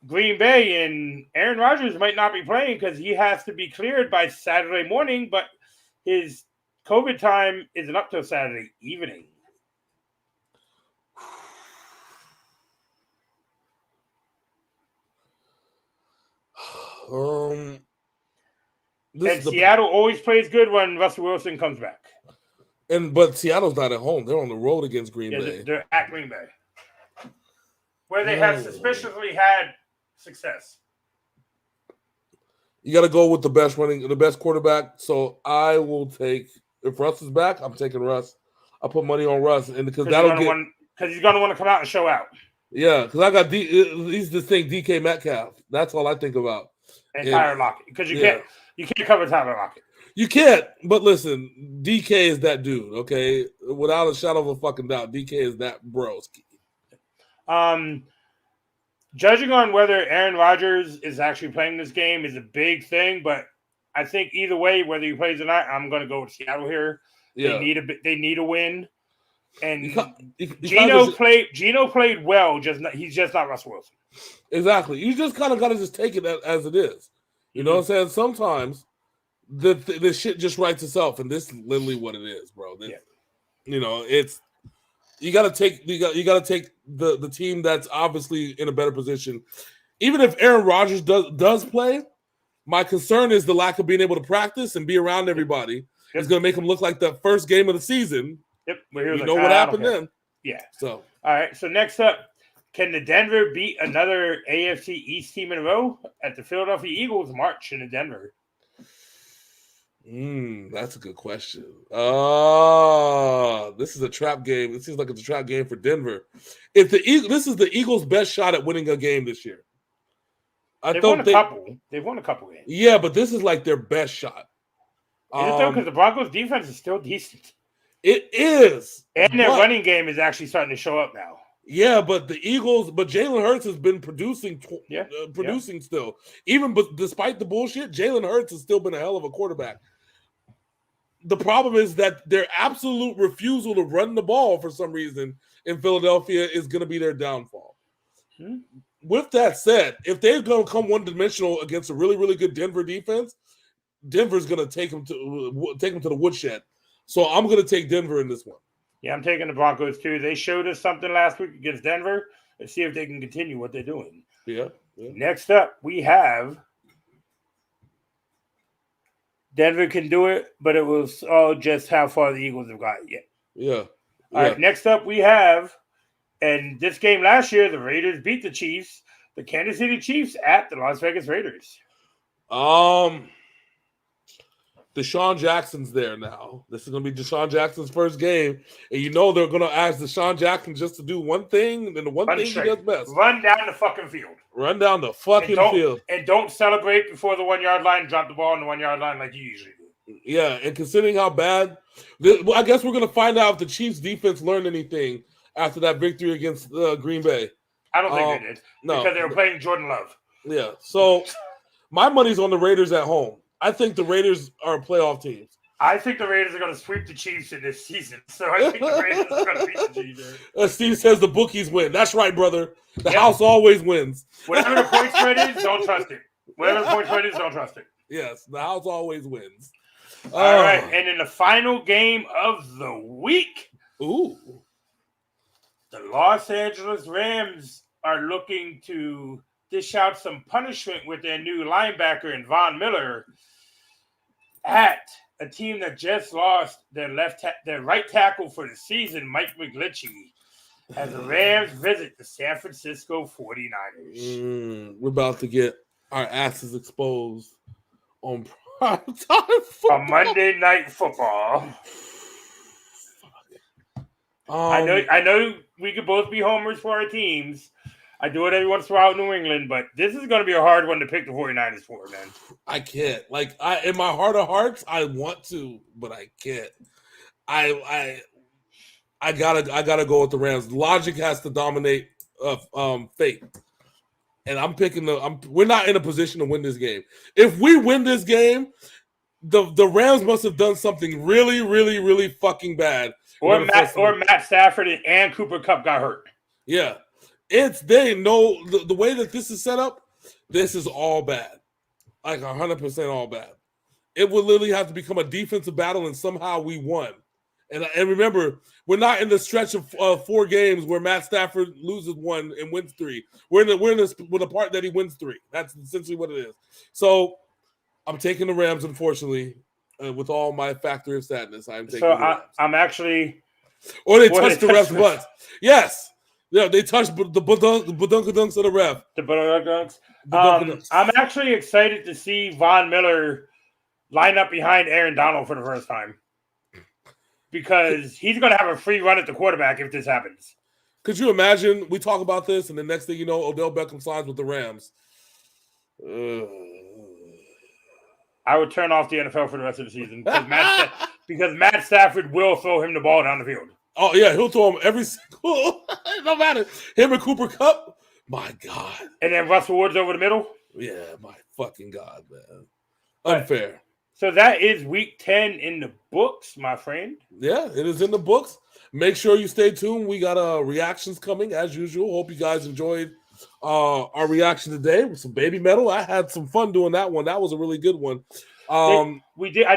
Green Bay, and Aaron Rodgers might not be playing because he has to be cleared by Saturday morning, but his COVID time isn't up till Saturday evening. Seattle always plays good when Russell Wilson comes back. But Seattle's not at home; they're on the road against Green Bay. They're at Green Bay, where they have suspiciously had success. You got to go with the best quarterback. So I will take. If Russ is back, I'm taking Russ. I'll put money on Russ, and because he's going to want to come out and show out. Yeah, because I got he's this thing DK Metcalf. That's all I think about. And Tyler Lockett, because you can't cover Tyler Lockett. You can't. But listen, DK is that dude. Okay, without a shadow of a fucking doubt, DK is that broski. Judging on whether Aaron Rodgers is actually playing this game is a big thing, but I think either way, whether he plays or not, I'm going to go with Seattle here. Yeah. They need a win. And Geno played well. He's just not Russell Wilson. Exactly. You just kind of got to just take it as it is. You know what I'm saying? Sometimes the shit just writes itself, and this is literally what it is, bro. It's you got to take the team that's obviously in a better position. Even if Aaron Rodgers does play, my concern is the lack of being able to practice and be around everybody. It's going to make him look like the first game of the season. Yep. You know what happened then. Yeah. So all right. So next up, can the Denver beat another AFC East team in a row? At the Philadelphia Eagles march into Denver. That's a good question. This is a trap game. It seems like it's a trap game for Denver. This is the Eagles' best shot at winning a game this year. They've won a couple games. Yeah, but this is like their best shot. Is it though? Because the Broncos' defense is still decent. It is. And their running game is actually starting to show up now. Yeah, but Jalen Hurts has been producing still. Even despite the bullshit, Jalen Hurts has still been a hell of a quarterback. The problem is that their absolute refusal to run the ball for some reason in Philadelphia is going to be their downfall. With that said, if they're going to come one-dimensional against a really, really good Denver defense, Denver's going to take them to the woodshed. So I'm going to take Denver in this one. Yeah, I'm taking the Broncos too. They showed us something last week against Denver. Let's see if they can continue what they're doing. Yeah. Next up, we have Denver can do it, but it was all just how far the Eagles have got yet. Yeah. All right, next up we have, and this game last year, the Raiders beat the Chiefs, the Kansas City Chiefs at the Las Vegas Raiders. Deshaun Jackson's there now. This is going to be Deshaun Jackson's first game. And you know they're going to ask Deshaun Jackson just to do one thing, and the one thing he does best. Run down the fucking field. Run down the fucking field. And don't celebrate before the 1 yard line, drop the ball on the 1 yard line like you usually do. Yeah, and considering how bad, I guess we're going to find out if the Chiefs defense learned anything after that victory against Green Bay. I don't think they did. No. Because they were playing Jordan Love. Yeah, so my money's on the Raiders at home. I think the Raiders are a playoff team. I think the Raiders are going to sweep the Chiefs in this season. So I think the Raiders are going to beat the Chiefs. Steve says the bookies win. That's right, brother. The house always wins. Whatever the point spread is, don't trust it. Whatever the point spread is, don't trust it. Yes, the house always wins. All right, and in the final game of the week, the Los Angeles Rams are looking to dish out some punishment with their new linebacker and Von Miller at a team that just lost their right tackle for the season, Mike McGlinchey, as the Rams visit the San Francisco 49ers. We're about to get our asses exposed on primetime football. On Monday Night Football. I know we could both be homers for our teams. I do it every once in a while in New England, but this is going to be a hard one to pick the 49ers for, man. I can't. In my heart of hearts, I want to, but I can't. I gotta go with the Rams. Logic has to dominate faith. And I'm picking we're not in a position to win this game. If we win this game, the Rams must have done something really, really, really fucking bad. Or Matt Stafford and Cooper Kupp got hurt. Yeah. They know the way that this is set up, this is all bad. Like 100% all bad. It would literally have to become a defensive battle, and somehow we won. And remember, we're not in the stretch of 4 games where Matt Stafford loses 1 and wins 3. We're in the part that he wins 3. That's essentially what it is. So I'm taking the Rams, unfortunately, with all my factor of sadness. I'm taking. So I'm actually. Or they touched the ref's butt. Yes. Yeah, they touched the badunks of the ref. The badunks. I'm actually excited to see Von Miller line up behind Aaron Donald for the first time, because he's going to have a free run at the quarterback if this happens. Could you imagine? We talk about this, and the next thing you know, Odell Beckham signs with the Rams. I would turn off the NFL for the rest of the season because Matt Stafford will throw him the ball down the field. Oh, yeah, he'll throw him every single – no matter. Him and Cooper Kupp, my God. And then Russell Woods over the middle? Yeah, my fucking God, man. Unfair. So that is week 10 in the books, my friend. Yeah, it is in the books. Make sure you stay tuned. We got reactions coming, as usual. Hope you guys enjoyed our reaction today with some Baby Metal. I had some fun doing that one. That was a really good one. I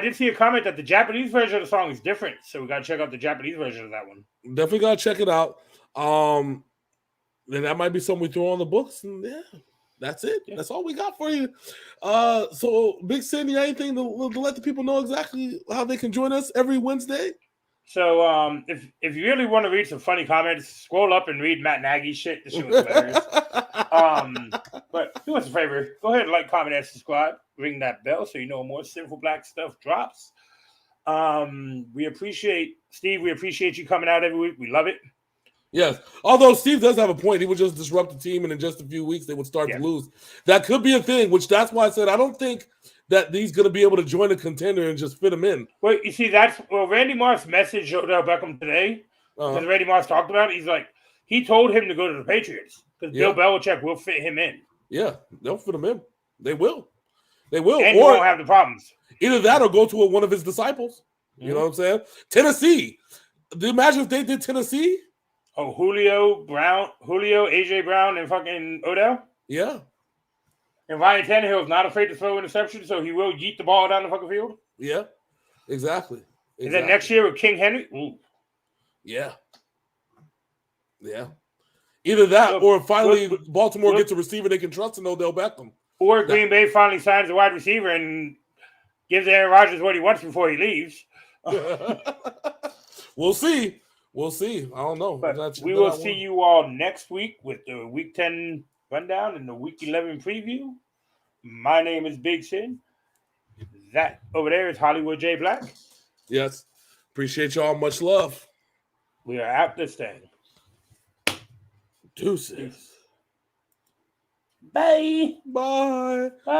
did see a comment that the Japanese version of the song is different, so we got to check out the Japanese version of that one. Definitely got to check it out. Then that might be something we throw on the books, and yeah, that's it. Yeah. That's all we got for you. So, Big Cindy, anything to let the people know exactly how they can join us every Wednesday? So, if you really want to read some funny comments, scroll up and read Matt Nagy's shit. This shit was hilarious. But do us a favor. Go ahead and like, comment, and subscribe. Ring that bell so you know more Sinful Black stuff drops. We appreciate, Steve, you coming out every week. We love it. Yes. Although Steve does have a point. He would just disrupt the team, and in just a few weeks, they would start to lose. That could be a thing, that's why I said I don't think that he's going to be able to join a contender and just fit him in. Well, you see, Randy Moss messaged Odell Beckham today, because Randy Moss talked about it. He's like, He told him to go to the Patriots because Yeah. Bill Belichick will fit him in. Yeah, they'll fit him in. They will. They will. And he Or won't have the problems. either that or go to one of his disciples. You know what I'm saying? Tennessee. Imagine if they did Tennessee. Oh, Julio, AJ Brown, and fucking Odell. Yeah. And Ryan Tannehill is not afraid to throw interceptions, so he will yeet the ball down the fucking field. Yeah. Exactly. And then next year with King Henry. Ooh. Yeah. Yeah. Either that or finally Baltimore gets a receiver they can trust and Odell Beckham. Or Green Bay finally signs a wide receiver and gives Aaron Rodgers what he wants before he leaves. We'll see. We'll see. I don't know. But we will see you all next week with the Week 10 rundown and the Week 11 preview. My name is Big Sin. That over there is Hollywood J. Black. Yes. Appreciate y'all. Much love. We are out this thing. Deuces. Bye. Bye.